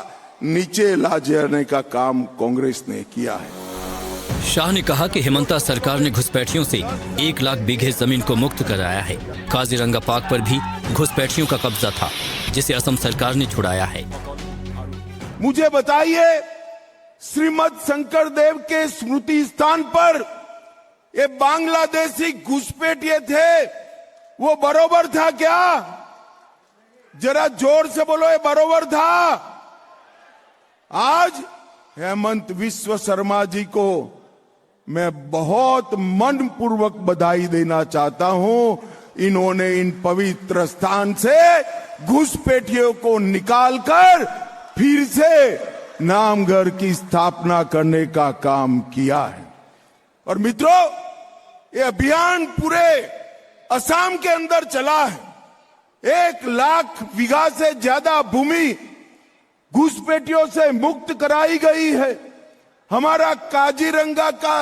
नीचे ला जाने का काम कांग्रेस ने किया है। शाह ने कहा कि हेमंता सरकार ने घुसपैठियों से 1 लाख बीघे जमीन को मुक्त कराया है। काजीरंगा पार्क पर भी घुसपैठियों का कब्जा था, जिसे असम सरकार ने छुड़ाया है। मुझे बताइए, श्रीमद शंकर देव के स्मृति स्थान पर ये बांग्लादेशी घुसपैठिए थे, वो बरोबर था क्या? जरा जोर से बोलो, ये बरोबर था? आज हेमंत विश्व शर्मा जी को मैं बहुत मनपूर्वक बधाई देना चाहता हूं। इन्होंने इन पवित्र स्थान से घुसपैठियों को निकालकर फिर से नामघर की स्थापना करने का काम किया है। और मित्रों, ये अभियान पूरे असम के अंदर चला है। 1 लाख बीघा से ज्यादा भूमि घुसपैठियों से मुक्त कराई गई है। हमारा काजीरंगा का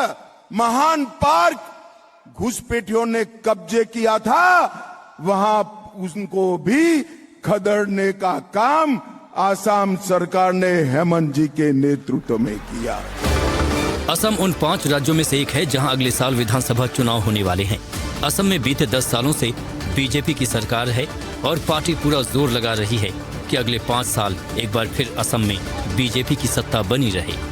महान पार्क घुसपैठियों ने कब्जे किया था, वहां उनको भी खदेड़ने का काम आसाम सरकार ने हेमंत जी के नेतृत्व में किया। असम उन 5 राज्यों में से एक है जहां अगले साल विधानसभा चुनाव होने वाले हैं। असम में बीते 10 सालों से बीजेपी की सरकार है और पार्टी पूरा जोर लगा रही है कि अगले 5 साल एक बार फिर असम में बीजेपी की सत्ता बनी रहे।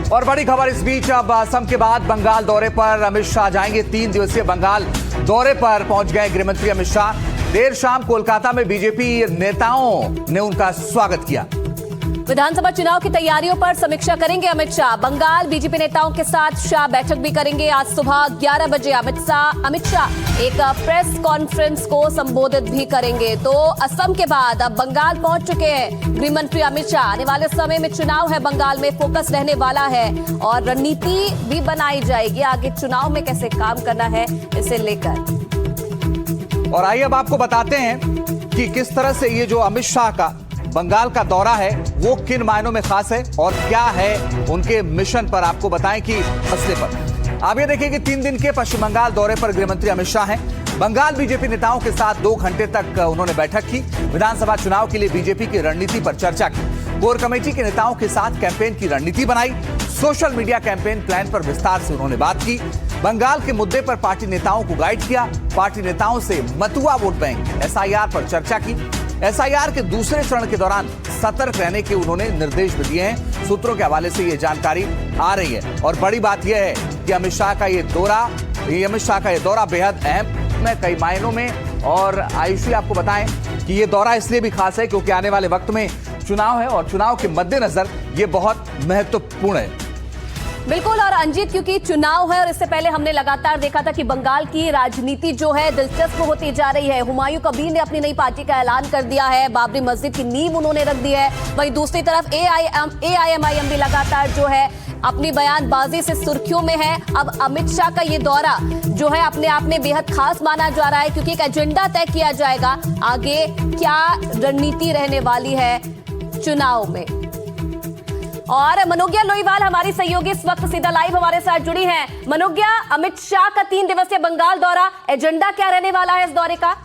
और बड़ी खबर इस बीच, अब असम के बाद बंगाल दौरे पर अमित शाह जाएंगे। 3 दिवसीय बंगाल दौरे पर पहुंच गए गृह मंत्री अमित शाह। देर शाम कोलकाता में बीजेपी नेताओं ने उनका स्वागत किया। विधानसभा चुनाव की तैयारियों पर समीक्षा करेंगे अमित शाह। बंगाल बीजेपी नेताओं के साथ शाह बैठक भी करेंगे। आज सुबह 11 बजे अमित शाह एक प्रेस कॉन्फ्रेंस को संबोधित भी करेंगे। तो असम के बाद अब बंगाल पहुंच चुके हैं गृह मंत्री अमित शाह। आने वाले समय में चुनाव है, बंगाल में फोकस रहने वाला है और रणनीति भी बनाई जाएगी आगे चुनाव में कैसे काम करना है इसे लेकर। और आइए अब आपको बताते हैं कि किस तरह से ये जो अमित शाह का बंगाल का दौरा है वो किन मायनों में खास है और क्या है उनके मिशन पर आपको बताएं कि मसले पर। आप ये देखिए कि 3 दिन के पश्चिम बंगाल दौरे पर गृह मंत्री अमित शाह हैं। बंगाल बीजेपी नेताओं के साथ 2 घंटे तक उन्होंने बैठक की। विधानसभा चुनाव के लिए बीजेपी की रणनीति पर चर्चा की। कोर कमेटी के नेताओं के साथ कैंपेन की रणनीति बनाई। सोशल मीडिया कैंपेन प्लान पर विस्तार से उन्होंने बात की। बंगाल के मुद्दे पर पार्टी नेताओं को गाइड किया। पार्टी नेताओं से मतुआ वोट बैंक SIR पर चर्चा की। SIR के दूसरे चरण के दौरान सतर्क रहने के उन्होंने निर्देश भी दिए हैं। सूत्रों के हवाले से ये जानकारी आ रही है और बड़ी बात यह है कि अमित शाह का ये दौरा बेहद अहम है कई मायनों में। और आयुषी आपको बताएं कि ये दौरा इसलिए भी खास है क्योंकि आने वाले वक्त में चुनाव है और चुनाव के मद्देनजर ये बहुत महत्वपूर्ण है। बिल्कुल। और अंजित, क्योंकि चुनाव है और इससे पहले हमने लगातार देखा था कि बंगाल की राजनीति जो है दिलचस्प होती जा रही है। हुमायूं कबीर ने अपनी नई पार्टी का ऐलान कर दिया है। बाबरी मस्जिद की नींव उन्होंने रख दी है। वहीं दूसरी तरफ AIMIM भी लगातार जो है अपनी बयानबाजी से सुर्खियों में है। अब अमित शाह का ये दौरा जो है अपने आप में बेहद खास माना जा रहा है क्योंकि एक एजेंडा तय किया जाएगा आगे क्या रणनीति रहने वाली है चुनाव में। और मनोज्ञा लोईवाल हमारी सहयोगी इस वक्त सीधा लाइव हमारे साथ जुड़ी हैं। मनोज्ञा, अमित शाह का 3 दिवसीय बंगाल दौरा, एजेंडा क्या रहने वाला है इस दौरे का?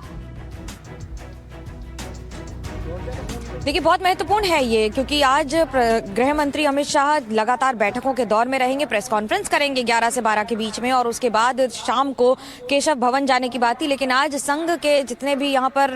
देखिए, बहुत महत्वपूर्ण है ये क्योंकि आज गृह मंत्री अमित शाह लगातार बैठकों के दौर में रहेंगे। प्रेस कॉन्फ्रेंस करेंगे 11 से 12 के बीच में और उसके बाद शाम को केशव भवन जाने की बात थी। लेकिन आज संघ के जितने भी यहाँ पर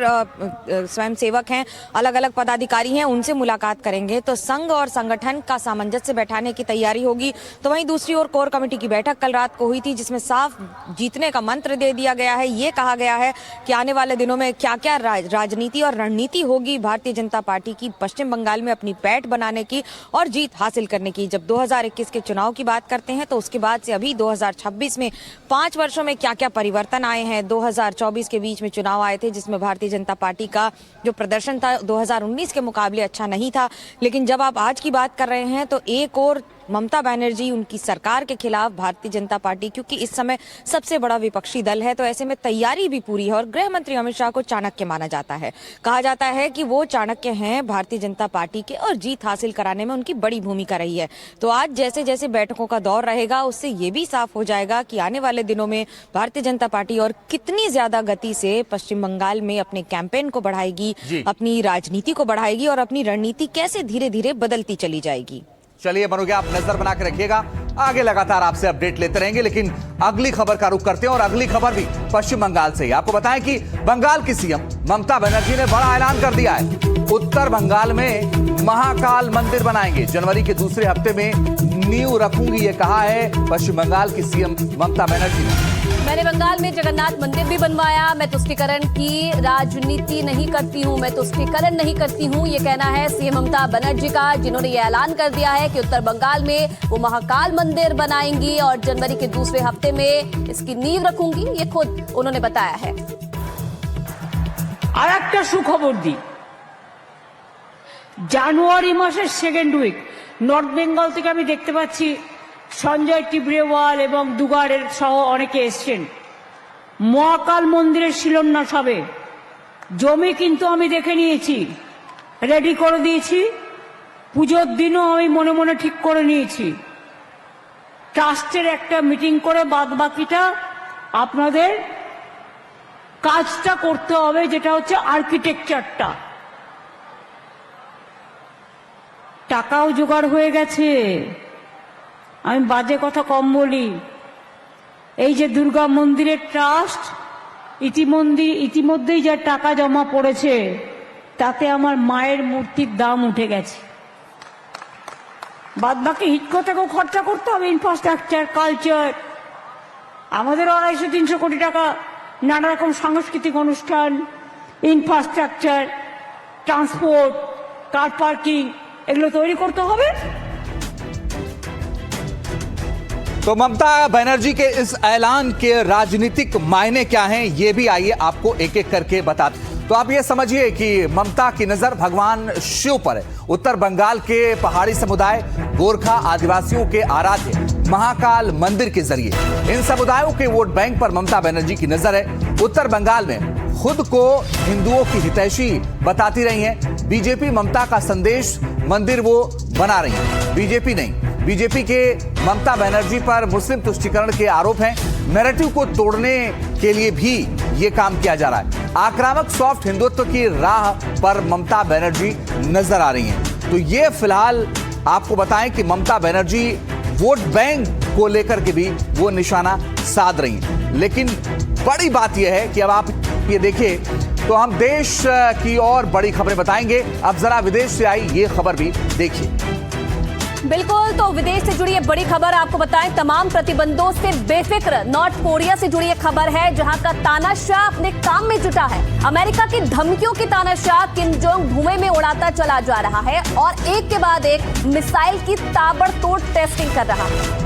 स्वयं सेवक हैं, अलग अलग पदाधिकारी हैं, उनसे मुलाकात करेंगे। तो संघ और संगठन का सामंजस्य बैठाने की तैयारी होगी। तो वहीं दूसरी ओर कोर कमेटी की बैठक कल रात को हुई थी जिसमें साफ जीतने का मंत्र दे दिया गया है। ये कहा गया है कि आने वाले दिनों में क्या क्या राजनीति और रणनीति होगी भारतीय जनता पार्टी की पश्चिम बंगाल में अपनी पैठ बनाने की और जीत हासिल करने की। जब 2021 के चुनाव की बात करते हैं तो उसके बाद से अभी 2026 में 5 वर्षों में क्या क्या परिवर्तन आए हैं। 2024 के बीच में चुनाव आए थे जिसमें भारतीय जनता पार्टी का जो प्रदर्शन था 2019 के मुकाबले अच्छा नहीं था। लेकिन जब आप आज की बात कर रहे हैं तो एक और ममता बनर्जी, उनकी सरकार के खिलाफ भारतीय जनता पार्टी क्योंकि इस समय सबसे बड़ा विपक्षी दल है, तो ऐसे में तैयारी भी पूरी है। और गृह मंत्री अमित शाह को चाणक्य माना जाता है। कहा जाता है कि वो चाणक्य हैं भारतीय जनता पार्टी के और जीत हासिल कराने में उनकी बड़ी भूमिका रही है। तो आज जैसे जैसे बैठकों का दौर रहेगा उससे ये भी साफ हो जाएगा कि आने वाले दिनों में भारतीय जनता पार्टी और कितनी ज्यादा गति से पश्चिम बंगाल में अपने कैंपेन को बढ़ाएगी, अपनी राजनीति को बढ़ाएगी और अपनी रणनीति कैसे धीरे धीरे बदलती चली जाएगी। चलिए मनोज्ञा, आप नजर बना के रखिएगा, आगे लगातार आपसे अपडेट लेते रहेंगे। लेकिन अगली खबर का रुख करते हैं और अगली खबर भी पश्चिम बंगाल से ही। आपको बताएं कि बंगाल की सीएम ममता बनर्जी ने बड़ा ऐलान कर दिया है। उत्तर बंगाल में महाकाल मंदिर बनाएंगे, जनवरी के दूसरे हफ्ते में नींव रखूंगी, ये कहा है पश्चिम बंगाल की सीएम ममता बनर्जी ने। मैंने बंगाल में जगन्नाथ मंदिर भी बनवाया, मैं तुष्टीकरण की राजनीति नहीं करती हूं, मैं तुष्टीकरण नहीं करती हूं, ये कहना है सीएम ममता बनर्जी का, जिन्होंने ये ऐलान कर दिया है कि उत्तर बंगाल में वो महाकाल मंदिर बनाएंगी और जनवरी के दूसरे हफ्ते में इसकी नींव रखूंगी, ये खुद उन्होंने बताया है। আর একটা সুখবর দিই, জানুয়ারি মাসের সেকেন্ড উইক নর্থ বেঙ্গল থেকে আমি দেখতে পাচ্ছি সঞ্জয় টিবরেওয়াল এবং দুগারের সহ অনেকে এসছেন। মহাকাল মন্দিরের শিলান্যাস হবে, জমি কিন্তু আমি দেখে নিয়েছি, রেডি করে দিয়েছি, পুজোর দিনও আমি মনে মনে ঠিক করে নিয়েছি। ট্রাস্টের একটা মিটিং করে বাদ বাকিটা আপনাদের কাজটা করতে হবে, যেটা হচ্ছে আর্কিটেকচারটা। টাকাও জোগাড় হয়ে গেছে, আমি বাজে কথা কম বলি। এই যে দুর্গা মন্দিরের ট্রাস্ট ইতিমধ্যেই যা টাকা জমা পড়েছে তাতে আমার মায়ের মূর্তির দাম উঠে গেছে। বাদ বাকি হিটকোটাকেও খরচা করতে হবে, ইনফ্রাস্ট্রাকচার, কালচার। আমাদের 250-300 কোটি টাকা নানা রকম সাংস্কৃতিক অনুষ্ঠান, ইনফ্রাস্ট্রাকচার, ট্রান্সপোর্ট, কার পার্কিং, এগুলো তৈরি করতে হবে। तो ममता बनर्जी के इस ऐलान के राजनीतिक मायने क्या हैं, ये भी आइए आपको एक एक करके बताते। तो आप ये समझिए कि ममता की नजर भगवान शिव पर है। उत्तर बंगाल के पहाड़ी समुदाय गोरखा आदिवासियों के आराध्य महाकाल मंदिर के जरिए इन समुदायों के वोट बैंक पर ममता बनर्जी की नजर है। उत्तर बंगाल में खुद को हिंदुओं की हितैषी बताती रही हैं। बीजेपी ममता का संदेश मंदिर वो बना रही है, बीजेपी नहीं। बीजेपी के ममता बनर्जी पर मुस्लिम तुष्टीकरण के आरोप हैं। नैरेटिव को तोड़ने के लिए भी ये काम किया जा रहा है। आक्रामक सॉफ्ट हिंदुत्व की राह पर ममता बनर्जी नजर आ रही हैं। तो ये फिलहाल आपको बताएं कि ममता बनर्जी वोट बैंक को लेकर के भी वो निशाना साध रही हैं। लेकिन बड़ी बात यह है कि अब आप ये देखिए तो हम देश की और बड़ी खबरें बताएंगे। अब जरा विदेश से आई ये खबर भी देखिए। बिल्कुल, तो विदेश से जुड़ी ये बड़ी खबर आपको बताएं। तमाम प्रतिबंधों से बेफिक्र नॉर्थ कोरिया से जुड़ी एक खबर है, जहां का तानाशाह अपने काम में जुटा है। अमेरिका की धमकियों की तानाशाह किम जोंग धुएं में उड़ाता चला जा रहा है और एक के बाद एक मिसाइल की ताबड़तोड़ टेस्टिंग कर रहा है।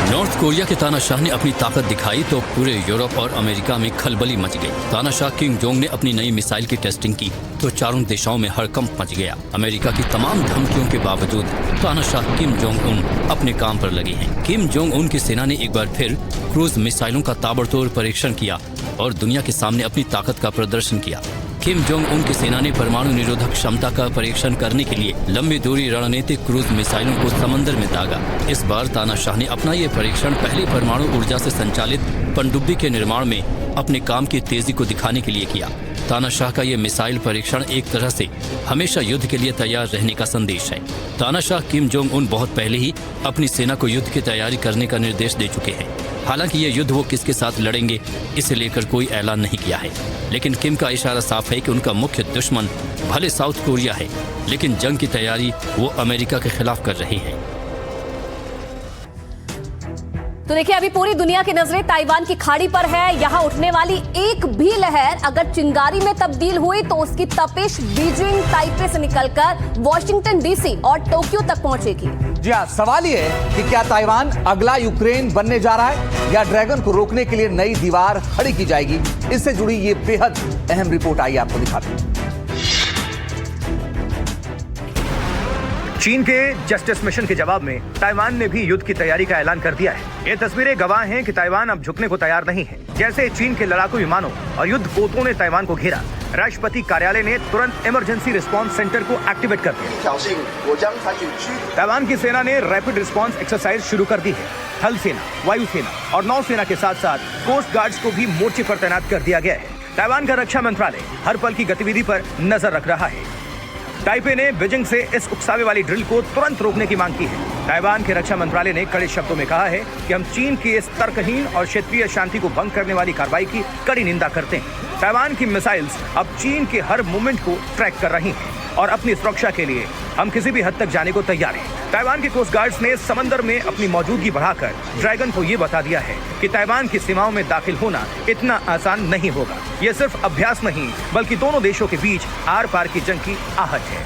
नॉर्थ कोरिया के तानाशाह ने अपनी ताकत दिखाई तो पूरे यूरोप और अमेरिका में खलबली मच गई। तानाशाह किम जोंग ने अपनी नई मिसाइल की टेस्टिंग की तो चारों दिशाओं में हड़कंप मच गया। अमेरिका की तमाम धमकियों के बावजूद तानाशाह किम जोंग उन अपने काम पर लगे हैं। किम जोंग उन की सेना ने एक बार फिर क्रूज मिसाइलों का ताबड़तोड़ परीक्षण किया और दुनिया के सामने अपनी ताकत का प्रदर्शन किया। किम जोंग उन की सेना ने परमाणु निरोधक क्षमता का परीक्षण करने के लिए लंबी दूरी रणनीतिक क्रूज मिसाइलों को समंदर में दागा। इस बार तानाशाह ने अपना ये परीक्षण पहले परमाणु ऊर्जा से संचालित पनडुब्बी के निर्माण में अपने काम की तेजी को दिखाने के लिए किया। तानाशाह का ये मिसाइल परीक्षण एक तरह से हमेशा युद्ध के लिए तैयार रहने का संदेश है। तानाशाह किम जोंग उन बहुत पहले ही अपनी सेना को युद्ध की तैयारी करने का निर्देश दे चुके हैं। हालांकि ये युद्ध वो किसके साथ लड़ेंगे इसे लेकर कोई ऐलान नहीं किया है, लेकिन किम का इशारा साफ है कि उनका मुख्य दुश्मन भले साउथ कोरिया है, लेकिन जंग की तैयारी वो अमेरिका के खिलाफ कर रहे हैं। तो देखिए, अभी पूरी दुनिया की नजरें ताइवान की खाड़ी पर है। यहाँ उठने वाली एक भी लहर अगर चिंगारी में तब्दील हुई तो उसकी तपिश बीजिंग ताइपे से निकलकर वॉशिंगटन डीसी और टोक्यो तक पहुंचेगी। जी हाँ, सवाल ये है कि क्या ताइवान अगला यूक्रेन बनने जा रहा है या ड्रैगन को रोकने के लिए नई दीवार खड़ी की जाएगी। इससे जुड़ी ये बेहद अहम रिपोर्ट आई आपको दिखाते हैं। चीन के जस्टिस मिशन के जवाब में ताइवान ने भी युद्ध की तैयारी का ऐलान कर दिया है। ये तस्वीरें गवाह हैं कि ताइवान अब झुकने को तैयार नहीं है। जैसे चीन के लड़ाकू विमानों और युद्ध पोतों ने ताइवान को घेरा, राष्ट्रपति कार्यालय ने तुरंत इमरजेंसी रिस्पांस सेंटर को एक्टिवेट कर दिया। ताइवान की सेना ने रैपिड रिस्पांस एक्सरसाइज शुरू कर दी है। थल सेना, वायुसेना और नौसेना के साथ साथ कोस्ट गार्ड्स को भी मोर्चे पर तैनात कर दिया गया है। ताइवान का रक्षा मंत्रालय हर पल की गतिविधि पर नजर रख रहा है। ताइपे ने बीजिंग से इस उकसावे वाली ड्रिल को तुरंत रोकने की मांग की है। ताइवान के रक्षा मंत्रालय ने कड़े शब्दों में कहा है कि हम चीन की इस तर्कहीन और क्षेत्रीय शांति को भंग करने वाली कार्रवाई की कड़ी निंदा करते हैं। ताइवान की मिसाइल्स अब चीन के हर मूवमेंट को ट्रैक कर रही हैं और अपनी सुरक्षा के लिए हम किसी भी हद तक जाने को तैयार हैं। ताइवान के कोस्ट गार्ड्स ने समंदर में अपनी मौजूदगी बढ़ाकर ड्रैगन को ये बता दिया है कि ताइवान की सीमाओं में दाखिल होना इतना आसान नहीं होगा। ये सिर्फ अभ्यास नहीं बल्कि दोनों देशों के बीच आर पार की जंग की आहट है।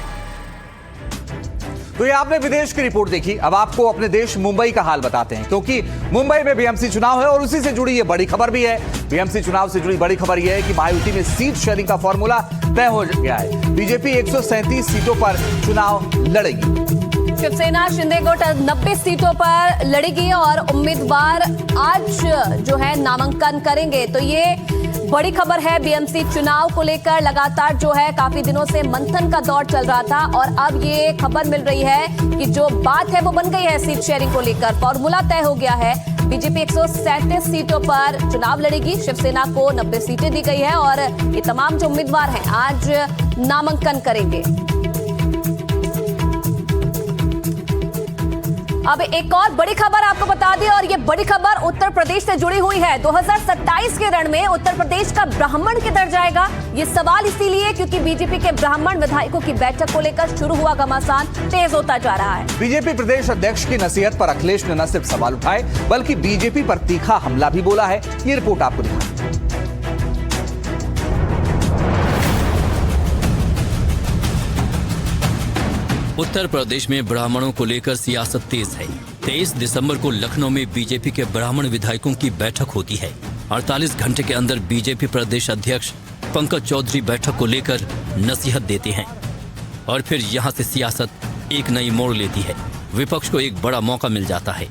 तो ये आपने विदेश की रिपोर्ट देखी। अब आपको अपने देश मुंबई का हाल बताते हैं, क्योंकि मुंबई में बीएमसी चुनाव है और उसी से जुड़ी ये बड़ी खबर भी है। बीएमसी चुनाव से जुड़ी बड़ी खबर यह है कि महायुति में सीट शेयरिंग का फॉर्मूला तय हो गया है। बीजेपी 137 सीटों पर चुनाव लड़ेगी। शिवसेना शिंदे गुट 90 सीटों पर लड़ेगी और उम्मीदवार आज जो है नामांकन करेंगे। तो ये बड़ी खबर है। बीएमसी चुनाव को लेकर लगातार जो है काफी दिनों से मंथन का दौर चल रहा था और अब ये खबर मिल रही है कि जो बात है वो बन गई है। सीट शेयरिंग को लेकर फॉर्मूला तय हो गया है। बीजेपी 137 सीटों पर चुनाव लड़ेगी। शिवसेना को 90 सीटें दी गई है और ये तमाम जो उम्मीदवार हैं आज नामांकन करेंगे। अब एक और बड़ी खबर आपको बता दें और ये बड़ी खबर उत्तर प्रदेश से जुड़ी हुई है। 2027 के रण में उत्तर प्रदेश का ब्राह्मण किधर जाएगा, ये सवाल इसीलिए क्योंकि बीजेपी के ब्राह्मण विधायकों की बैठक को लेकर शुरू हुआ घमासान तेज होता जा रहा है। बीजेपी प्रदेश अध्यक्ष की नसीहत पर अखिलेश ने न सिर्फ सवाल उठाए बल्कि बीजेपी पर तीखा हमला भी बोला है। ये रिपोर्ट आपको दिखाई। उत्तर प्रदेश में ब्राह्मणों को लेकर सियासत तेज है। 23 दिसंबर को लखनऊ में बीजेपी के ब्राह्मण विधायकों की बैठक होती है। 48 घंटे के अंदर बीजेपी प्रदेश अध्यक्ष पंकज चौधरी बैठक को लेकर नसीहत देते हैं और फिर यहां से सियासत एक नई मोड़ लेती है। विपक्ष को एक बड़ा मौका मिल जाता है।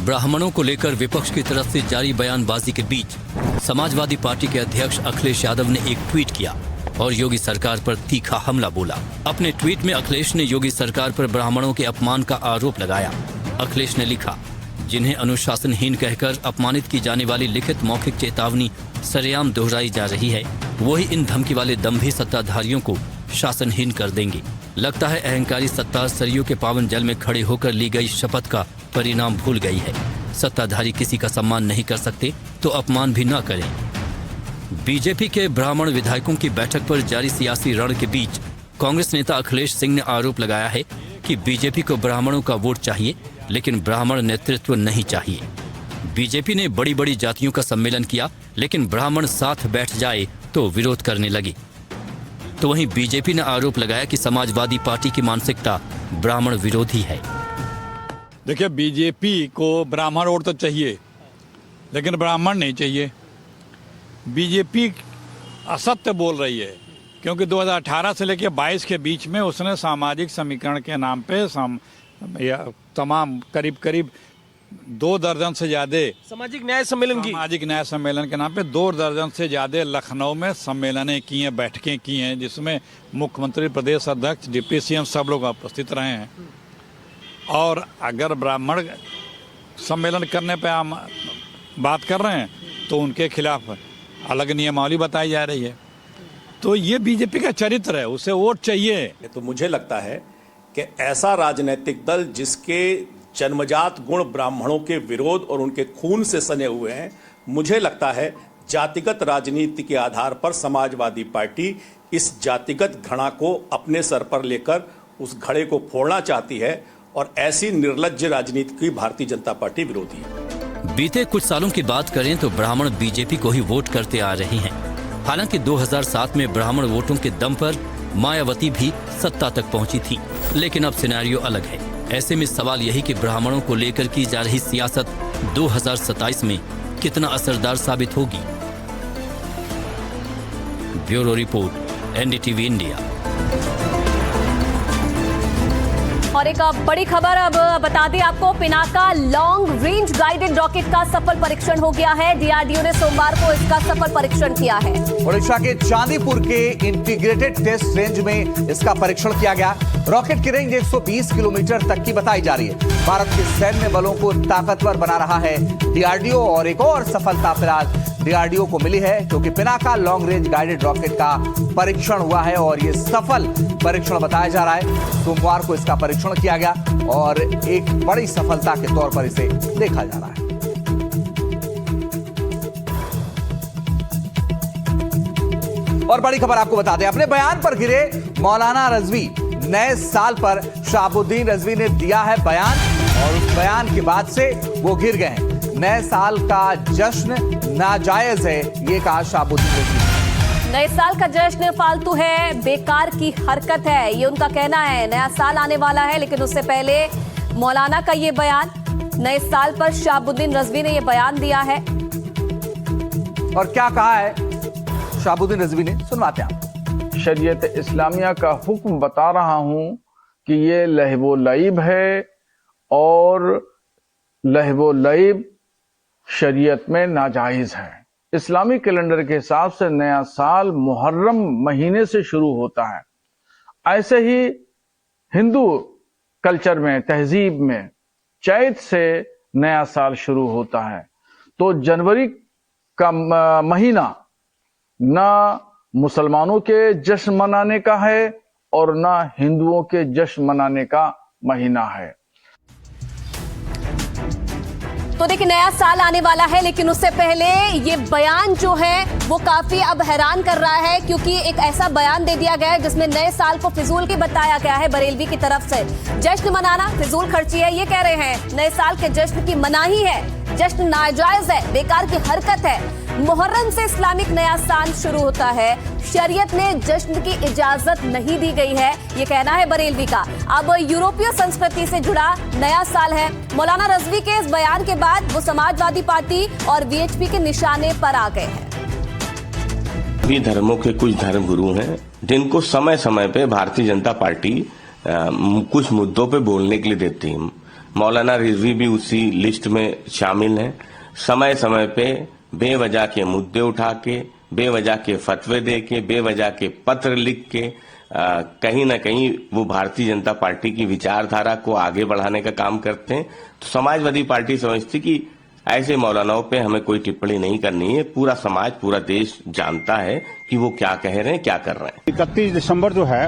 ब्राह्मणों को लेकर विपक्ष की तरफ से जारी बयानबाजी के बीच समाजवादी पार्टी के अध्यक्ष अखिलेश यादव ने एक ट्वीट किया और योगी सरकार पर तीखा हमला बोला। अपने ट्वीट में अखिलेश ने योगी सरकार पर ब्राह्मणों के अपमान का आरोप लगाया। अखिलेश ने लिखा, जिन्हें अनुशासनहीन कहकर अपमानित की जाने वाली लिखित मौखिक चेतावनी सरेआम दोहराई जा रही है, वही इन धमकी वाले दंभी सत्ताधारियों को शासनहीन कर देंगे। लगता है अहंकारी सत्ता सरयू के पावन जल में खड़े होकर ली गई शपथ का परिणाम भूल गई है। सत्ताधारी किसी का सम्मान नहीं कर सकते तो अपमान भी न करें। बीजेपी के ब्राह्मण विधायकों की बैठक पर जारी सियासी रण के बीच कांग्रेस नेता अखिलेश सिंह ने आरोप लगाया है कि बीजेपी को ब्राह्मणों का वोट चाहिए, लेकिन ब्राह्मण नेतृत्व नहीं चाहिए। बीजेपी ने बड़ी बड़ी जातियों का सम्मेलन किया, लेकिन ब्राह्मण साथ बैठ जाए तो विरोध करने लगे। तो वहीं बीजेपी ने आरोप लगाया कि समाजवादी पार्टी की मानसिकता ब्राह्मण विरोधी है। देखिए, बीजेपी को ब्राह्मण वोट तो चाहिए, लेकिन ब्राह्मण नहीं चाहिए। बीजेपी असत्य बोल रही है, क्योंकि 2018 से लेकर 22 के बीच में उसने सामाजिक समीकरण के नाम पे तमाम करीब 2 दर्जन से ज्यादा सामाजिक न्याय सम्मेलन के नाम पे 2 दर्जन से ज्यादा लखनऊ में सम्मेलनें की हैं, बैठकें की हैं, जिसमें मुख्यमंत्री, प्रदेश अध्यक्ष, डिप्टी सीएम सब लोग उपस्थित रहे हैं। और अगर ब्राह्मण सम्मेलन करने पे हम बात कर रहे हैं तो उनके खिलाफ अलग नियमावली बताई जा रही है। तो ये बीजेपी का चरित्र है, उसे वोट चाहिए। तो मुझे लगता है कि ऐसा राजनीतिक दल जिसके जन्मजात गुण ब्राह्मणों के विरोध और उनके खून से सने हुए हैं, मुझे लगता है जातिगत राजनीति के आधार पर समाजवादी पार्टी इस जातिगत घड़ा को अपने सर पर लेकर उस घड़े को फोड़ना चाहती है, और ऐसी निर्लज्ज राजनीति की भारतीय जनता पार्टी विरोधी है। बीते कुछ सालों की बात करें तो ब्राह्मण बीजेपी को ही वोट करते आ रहे हैं। हालांकि 2007 में ब्राह्मण वोटों के दम पर मायावती भी सत्ता तक पहुंची थी, लेकिन अब सिनेरियो अलग है। ऐसे में सवाल यही कि ब्राह्मणों को लेकर की जा रही सियासत 2027 में कितना असरदार साबित होगी। Bureau report, NDTV India. और एक बड़ी खबर अब बता दें आपको, Pinaka long range guided rocket का सफल परीक्षण हो गया है। डीआरडीओ ने सोमवार को इसका सफल परीक्षण किया है। ओडिशा के चांदीपुर के इंटीग्रेटेड टेस्ट रेंज में इसका परीक्षण किया गया। रॉकेट की रेंज 120 किलोमीटर तक की बताई जा रही है। भारत के सैन्य बलों को ताकतवर बना रहा है डीआरडीओ, और एक और सफलता फिलहाल डीआरडीओ को मिली है, क्योंकि Pinaka long range guided rocket का परीक्षण हुआ है और ये सफल परीक्षण बताया जा रहा है। सोमवार को इसका परीक्षण किया गया और एक बड़ी सफलता के तौर पर इसे देखा जा रहा है। और बड़ी खबर आपको बता दें, अपने बयान पर गिरे मौलाना रजवी, नए साल पर शहाबुद्दीन रजवी ने दिया है बयान, और उस बयान के बाद से वो गिर गए हैं। नए साल का जश्न नाजायज है, ये कहा शहाबुद्दीन रजवी। नए साल का जश्न फालतू है, बेकार की हरकत है, ये उनका कहना है। नया साल आने वाला है, लेकिन उससे पहले मौलाना का ये बयान, नए साल पर शहाबुद्दीन रजवी ने ये बयान दिया है। और क्या कहा है शहाबुद्दीन रजवी ने, सुनवाते हैं। शरीयत इस्लामिया का हुक्म बता रहा हूं कि ये लहवो लईब है, और लहवो लईब शरीयत में नाजायज है। इस्लामी कैलेंडर के हिसाब से नया साल मुहर्रम महीने से शुरू होता है। ऐसे ही हिंदू कल्चर में, तहजीब में चैत से नया साल शुरू होता है। तो जनवरी का महीना ना मुसलमानों के जश्न मनाने का है और ना हिंदुओं के जश्न मनाने का महीना है। तो देखिए, नया साल आने वाला है, लेकिन उससे पहले ये बयान जो है वो काफी अब हैरान कर रहा है, क्योंकि एक ऐसा बयान दे दिया गया है जिसमें नए साल को फिजूल की बताया गया है बरेलवी की तरफ से। जश्न मनाना फिजूल खर्ची है, ये कह रहे हैं। नए साल के जश्न की मनाही है, जश्न नाजायज है, बेकार की हरकत है। मुहर्रम से इस्लामिक नया साल शुरू होता है। शरीयत ने जश्न की इजाजत नहीं दी गई है, ये कहना है बरेलवी का। अब यूरोपीय संस्कृति से जुड़ा नया साल है। मौलाना रजवी के इस बयान के बाद वो समाजवादी पार्टी और वीएचपी के निशाने पर आ गए हैं। सभी धर्मों के कुछ धर्म गुरु हैं जिनको समय समय पे भारतीय जनता पार्टी कुछ मुद्दों पे बोलने के लिए देती है। मौलाना रिजवी भी उसी लिस्ट में शामिल हैं। समय समय पे बेवजह के मुद्दे उठा के, बेवजह के फतवे दे के, बेवजह के पत्र लिख के कहीं ना कहीं वो भारतीय जनता पार्टी की विचारधारा को आगे बढ़ाने का काम करते हैं। तो समाजवादी पार्टी समझती कि ऐसे मौलानाओं पे हमें कोई टिप्पणी नहीं करनी है। पूरा समाज, पूरा देश जानता है कि वो क्या कह रहे हैं, क्या कर रहे हैं। 31 दिसंबर जो है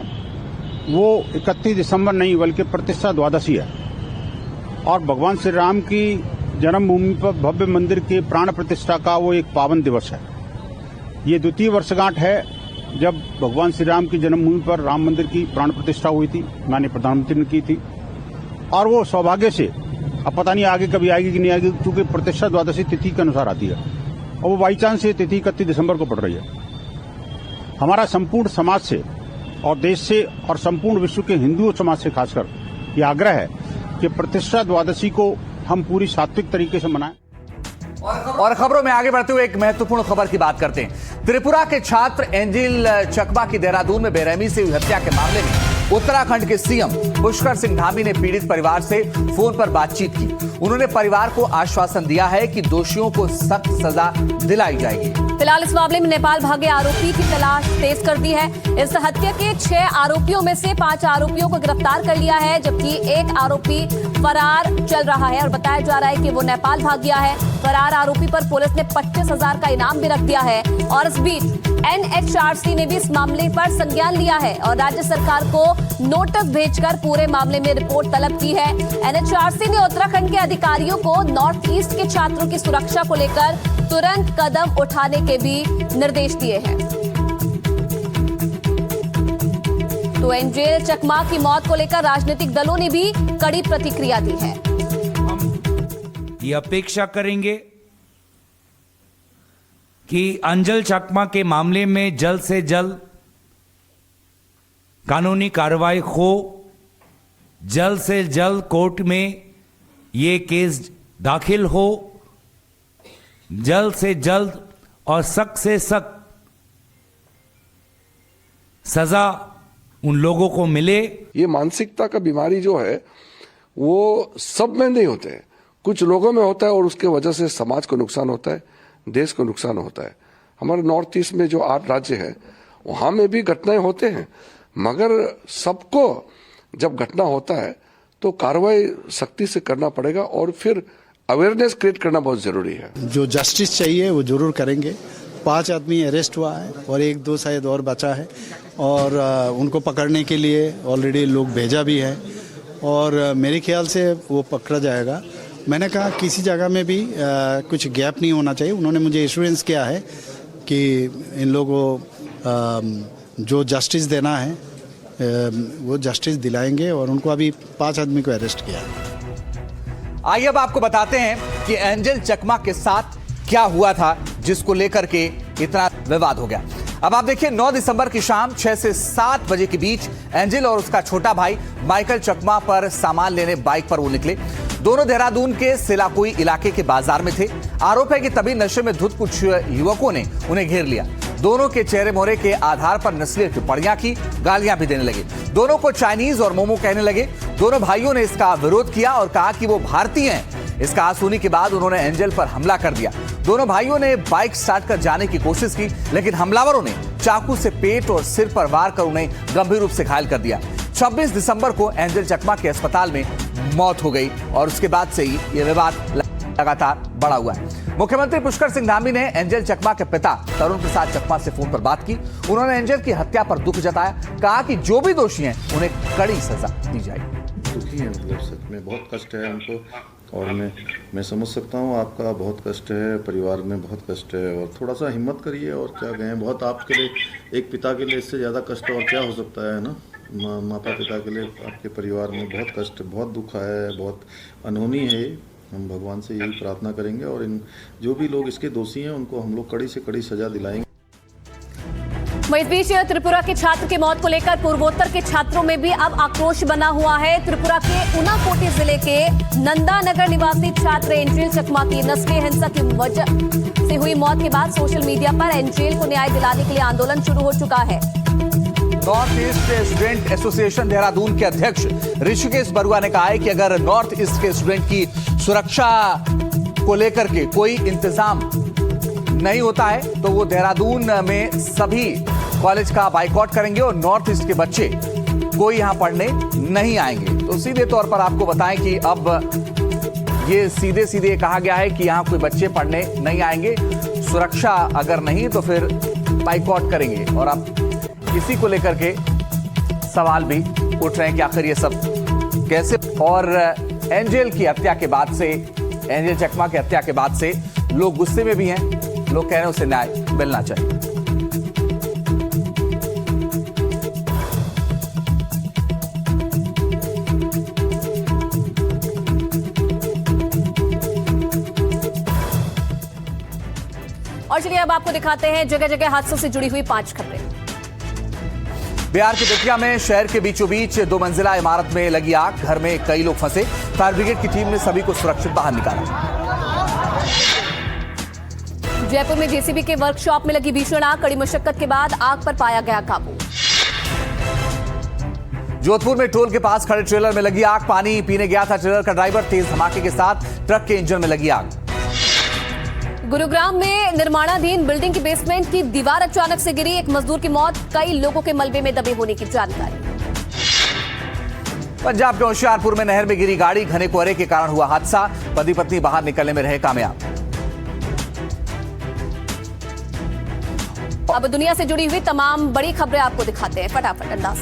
वो 31 दिसंबर नहीं बल्कि प्रतिष्ठा द्वादशी है और भगवान श्री राम की जन्मभूमि पर भव्य मंदिर की प्राण प्रतिष्ठा का वो एक पावन दिवस है। ये द्वितीय वर्षगांठ है जब भगवान श्री राम की जन्मभूमि पर राम मंदिर की प्राण प्रतिष्ठा हुई थी, माननीय प्रधानमंत्री ने की थी। और वो सौभाग्य से, अब पता नहीं आगे कभी आएगी कि नहीं आएगी, क्योंकि प्रतिष्ठा द्वादशी तिथि के अनुसार आती है और वो बाई चांस ये तिथि 31 दिसंबर को पड़ रही है। हमारा संपूर्ण समाज से और देश से और संपूर्ण विश्व के हिंदू समाज से खासकर ये आग्रह है कि प्रतिष्ठा द्वादशी को हम पूरी सात्विक तरीके से मनाएं। और खबरों में आगे बढ़ते हुए एक महत्वपूर्ण खबर की बात करते हैं। त्रिपुरा के छात्र एंजिल चकमा की देहरादून में बेरहमी से हुई हत्या के मामले में उत्तराखंड के सीएम पुष्कर सिंह धामी ने पीड़ित परिवार से फोन पर बातचीत की। उन्होंने परिवार को आश्वासन दिया है कि दोषियों को सख्त सजा दिलाई जाएगी। फिलहाल इस मामले में नेपाल भागे आरोपी की तलाश तेज कर दी है। इस हत्या के 6 आरोपियों में से 5 आरोपियों को गिरफ्तार कर लिया है, जबकि एक आरोपी फरार चल रहा है और बताया जा रहा है कि वो नेपाल भाग गया है। फरार आरोपी पर पुलिस ने 25,000 का इनाम भी रख दिया है। और इस बीच एनएचआरसी ने भी इस मामले पर संज्ञान लिया है और राज्य सरकार को नोटिस भेजकर पूरे मामले में रिपोर्ट तलब की है। एनएचआरसी ने उत्तराखंड के अधिकारियों को नॉर्थ ईस्ट के छात्रों की सुरक्षा को लेकर तुरंत कदम उठाने के भी निर्देश दिए हैं। तो एंजेल चकमा की मौत को लेकर राजनीतिक दलों ने भी कड़ी प्रतिक्रिया दी है। ये अपेक्षा करेंगे कि अंजल चकमा के मामले में जल्द से जल्द कानूनी कार्रवाई हो, जल्द से जल्द कोर्ट में ये केस दाखिल हो, जल्द से जल्द और सख्त से सख्त सजा उन लोगों को मिले। ये मानसिकता का बीमारी जो है वो सब में नहीं होते हैं, कुछ लोगों में होता है और उसके वजह से समाज को नुकसान होता है, देश को नुकसान होता है। हमारे नॉर्थ ईस्ट में जो 8 राज्य है वहां में भी घटनाएं होते हैं, मगर सबको जब घटना होता है तो कार्रवाई सख्ती से करना पड़ेगा और फिर अवेयरनेस क्रिएट करना बहुत जरूरी है। जो जस्टिस चाहिए वो जरूर करेंगे। 5 आदमी अरेस्ट हुआ है और 1-2 शायद और बचा है और उनको पकड़ने के लिए ऑलरेडी लोग भेजा भी है और मेरे ख्याल से वो पकड़ा जाएगा। मैंने कहा किसी जगह में भी कुछ गैप नहीं होना चाहिए। उन्होंने मुझे एश्योरेंस किया है कि इन लोगों को जो जस्टिस देना है वो जस्टिस दिलाएंगे और उनको अभी 5 आदमी को अरेस्ट किया है। आइए अब आपको बताते हैं कि एंजल चकमा के साथ क्या हुआ था जिसको लेकर के इतना विवाद हो गया। अब आप देखिए 9 दिसंबर की शाम 6 से 7 बजे के बीच एंजल और उसका छोटा भाई माइकल चकमा पर सामान लेने बाइक पर वो निकले। दोनों देहरादून के सिलाकोई इलाके के बाजार में थे। आरोप है कि तभी नशे में धुत कुछ युवकों ने उन्हें घेर लिया। दोनों के चेहरे मोहरे के आधार पर नस्लीय टिप्पणियां की, गालियां भी देने लगे। दोनों को चाइनीज और मोमो कहने लगे। दोनों भाइयों ने इसका विरोध किया और कहा कि वो भारतीय हैं। इसका आंसुनी के बाद उन्होंने एंजल पर हमला कर दिया। दोनों भाइयों ने बाइक स्टार्ट कर जाने की कोशिश की, लेकिन हमलावरों ने चाकू से पेट और सिर पर वार कर उन्हें गंभीर रूप से घायल कर दिया। 26 दिसंबर को एंजल चकमा के अस्पताल में मौत हो गई और उसके बाद से ही यह विवाद लगातार बढ़ा हुआ है। मुख्यमंत्री पुष्कर सिंह धामी ने एंजल चकमा के पिता तरुण प्रसाद चकमा से फोन पर बात की। उन्होंने एंजल की हत्या पर दुख जताया, कहा कि जो भी दोषी हैं उन्हें कड़ी सजा दी जाएगी। दुखी है, मतलब सच में बहुत कष्ट है हमको और मैं समझ सकता हूँ आपका बहुत कष्ट है, परिवार में बहुत कष्ट है और थोड़ा सा हिम्मत करिए और क्या कहें। बहुत आपके लिए, एक पिता के लिए इससे ज़्यादा कष्ट और क्या हो सकता है ना। माता पिता के लिए आपके परिवार में बहुत कष्ट, बहुत दुख है, बहुत अनहोनी है। हम भगवान से यही प्रार्थना करेंगे और इन जो भी लोग इसके दोषी हैं उनको हम लोग कड़ी से कड़ी सजा दिलाएंगे। वहीं इस बीच त्रिपुरा के छात्र की मौत को लेकर पूर्वोत्तर के छात्रों में भी अब आक्रोश बना हुआ है। त्रिपुरा के ऊनाकोटी जिले के नंदानगर निवासी छात्र एंजेल चकमा की नस्लीय हिंसा की वजह से हुई मौत के बाद सोशल मीडिया पर एंजेल को न्याय दिलाने के लिए आंदोलन शुरू हो चुका है। North east student association Dehradun के अध्यक्ष ऋषिकेश बरुआ ने कहा है कि अगर नॉर्थ ईस्ट के स्टूडेंट की सुरक्षा को लेकर के कोई इंतजाम नहीं होता है तो वो देहरादून में सभी कॉलेज का बाइकआउट करेंगे और नॉर्थ ईस्ट के बच्चे कोई यहां पढ़ने नहीं आएंगे। तो सीधे तौर पर आपको बताएं कि अब ये सीधे सीधे कहा गया है कि यहां कोई बच्चे पढ़ने नहीं आएंगे, सुरक्षा अगर नहीं तो फिर बाइकआउट करेंगे। और अब इसी को लेकर के सवाल भी उठ रहे हैं कि आखिर ये सब कैसे। और एंजेल की हत्या के बाद से, एंजेल चकमा की हत्या के बाद से लोग गुस्से में भी हैं। लोग कह रहे हैं उसे न्याय मिलना चाहिए। और चलिए अब आपको दिखाते हैं जगह जगह हादसों से जुड़ी हुई 5 खबरें। बिहार के बेतिया में शहर के बीचों बीच 2 मंजिला इमारत में लगी आग, घर में कई लोग फंसे। फायर ब्रिगेड की टीम ने सभी को सुरक्षित बाहर निकाला। जयपुर में जेसीबी के वर्कशॉप में लगी भीषण आग, कड़ी मशक्कत के बाद आग पर पाया गया काबू। जोधपुर में टोल के पास खड़े ट्रेलर में लगी आग, पानी पीने गया था ट्रेलर का ड्राइवर, तेज धमाके के साथ ट्रक के इंजन में लगी आग। गुरुग्राम में निर्माणाधीन बिल्डिंग की बेसमेंट की दीवार अचानक से गिरी, एक मजदूर की मौत, कई लोगों के मलबे में दबे होने की जानकारी। पंजाब के होशियारपुर में नहर में गिरी गाड़ी, घने कोहरे के कारण हुआ हादसा, पति पत्नी बाहर निकलने में रहे कामयाब। अब दुनिया से जुड़ी हुई तमाम बड़ी खबरें आपको दिखाते हैं फटाफट अंदाज।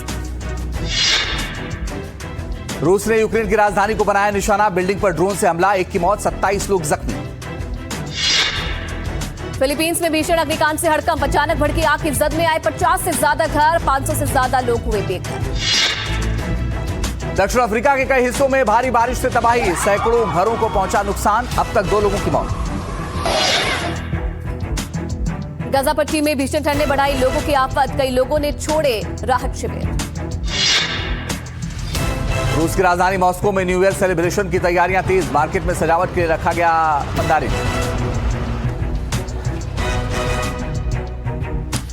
रूस ने यूक्रेन की राजधानी को बनाया निशाना, बिल्डिंग पर ड्रोन से हमला, एक की मौत, 27 लोग जख्मी। फिलीपींस में भीषण अग्निकांड से हड़कंप, अचानक भड़की आग की जद में आए 50 से ज्यादा घर, 500 से ज्यादा लोग हुए बेघर। दक्षिण अफ्रीका के कई हिस्सों में भारी बारिश से तबाही, सैकड़ों घरों को पहुंचा नुकसान, अब तक 2 लोगों की मौत। गाजा पट्टी में भीषण ठंड ने बढ़ाई लोगों की आफत, कई लोगों ने छोड़े राहत शिविर। रूस की राजधानी मॉस्को में न्यू ईयर सेलिब्रेशन की तैयारियां तेज, मार्केट में सजावट के लिए रखा गया भंडारे।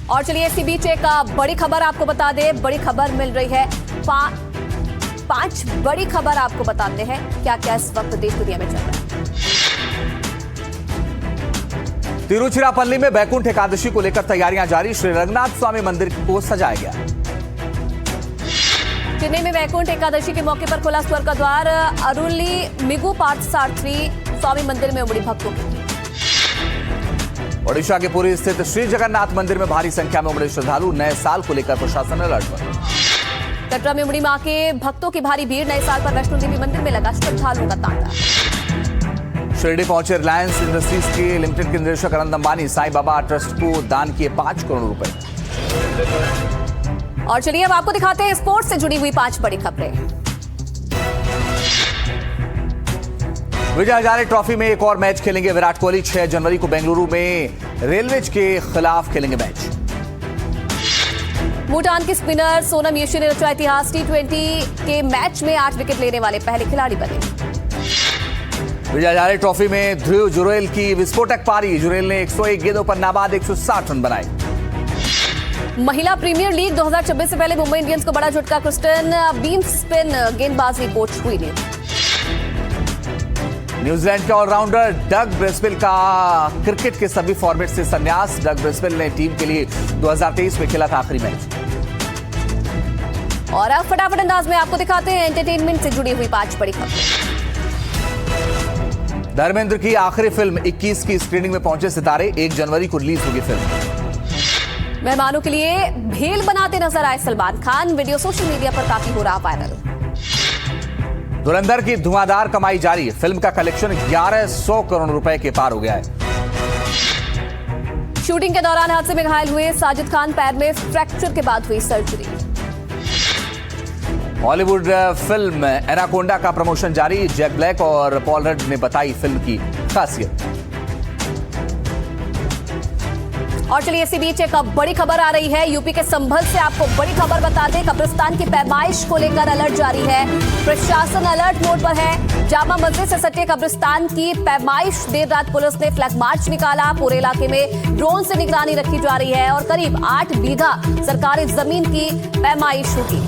और चलिए इसी बीच एक बड़ी खबर आपको बता दें, बड़ी खबर मिल रही है। 5 बड़ी खबर आपको बताते हैं क्या क्या इस वक्त देश दुनिया में चल रहा है। तिरुचिरापल्ली में बैकुंठ एकादशी को लेकर तैयारियां जारी, श्री रंगनाथ स्वामी मंदिर को सजाया गया। चेन्नई में बैकुंठ एकादशी के मौके पर खुला स्वर्ग का द्वार, अरुली मिगु पार्थसारथी स्वामी मंदिर में उमड़ी भक्तों की। ओडिशा के पुरी स्थित श्री जगन्नाथ मंदिर में भारी संख्या में उमड़े श्रद्धालु, नए साल को लेकर प्रशासन अलर्ट पर। कटरा में उमड़ी मां के भक्तों की भारी भीड़, नए साल पर वैष्णो देवी मंदिर में लगा श्रद्धालुओं का तांता। शिरडी पहुंचे रिलायंस इंडस्ट्रीज के लिमिटेड के निदेशक अनंत अंबानी, साईं बाबा ट्रस्ट को दान किए 5 करोड़ रुपए। और चलिए अब आपको दिखाते हैं स्पोर्ट्स से जुड़ी हुई 5 बड़ी खबरें। विजय हजारे ट्रॉफी में एक और मैच खेलेंगे विराट कोहली, 6 जनवरी को बेंगलुरु में रेलवेज के खिलाफ खेलेंगे मैच। भूटान के स्पिनर सोनम येशी ने रचा इतिहास, T20 के मैच में 8 विकेट लेने वाले पहले खिलाड़ी बने। विजय हजारे ट्रॉफी में ध्रुव जुरेल की विस्फोटक पारी, जुरेल ने 101 गेंदों पर नाबाद 160 रन बनाए। महिला प्रीमियर लीग 2026 से पहले मुंबई इंडियंस को बड़ा झटका, क्रिस्टन बीम स्पिन गेंदबाजी कोच हुई नहीं। न्यूजीलैंड के ऑलराउंडर डग ब्रेसवेल का क्रिकेट के सभी फॉर्मेट से संन्यास, डग ब्रेसवेल ने टीम के लिए 2023 में खेला था आखिरी मैच। और अब फटाफट अंदाज में आपको दिखाते हैं एंटरटेनमेंट से जुड़ी हुई 5 बड़ी खबरें। धर्मेंद्र की आखिरी फिल्म 21 की स्क्रीनिंग में पहुंचे सितारे, 1 जनवरी को रिलीज होगी फिल्म। मेहमानों के लिए भेल बनाते नजर आए Salman Khan, video social media पर काफी हो रहा वायरल। धुरंधर की धुआंधार कमाई जारी, फिल्म का कलेक्शन 1100 करोड़ रुपए के पार हो गया है। शूटिंग के दौरान हादसे में घायल हुए साजिद खान, पैर में फ्रैक्चर के बाद हुई सर्जरी। हॉलीवुड फिल्म एनाकोंडा का प्रमोशन जारी। जैक ब्लैक और पॉल रड ने बताई फिल्म की खासियत। और चलिए इसी बीच एक बड़ी खबर आ रही है। यूपी के संभल से आपको बड़ी खबर बता दें। कब्रिस्तान की पैमाइश को लेकर अलर्ट जारी है। प्रशासन अलर्ट मोड पर है। जामा मस्जिद से सटे कब्रिस्तान की पैमाइश देर रात पुलिस ने फ्लैग मार्च निकाला। पूरे इलाके में ड्रोन से निगरानी रखी जा रही है और करीब 8 बीघा सरकारी जमीन की पैमाइश होगी।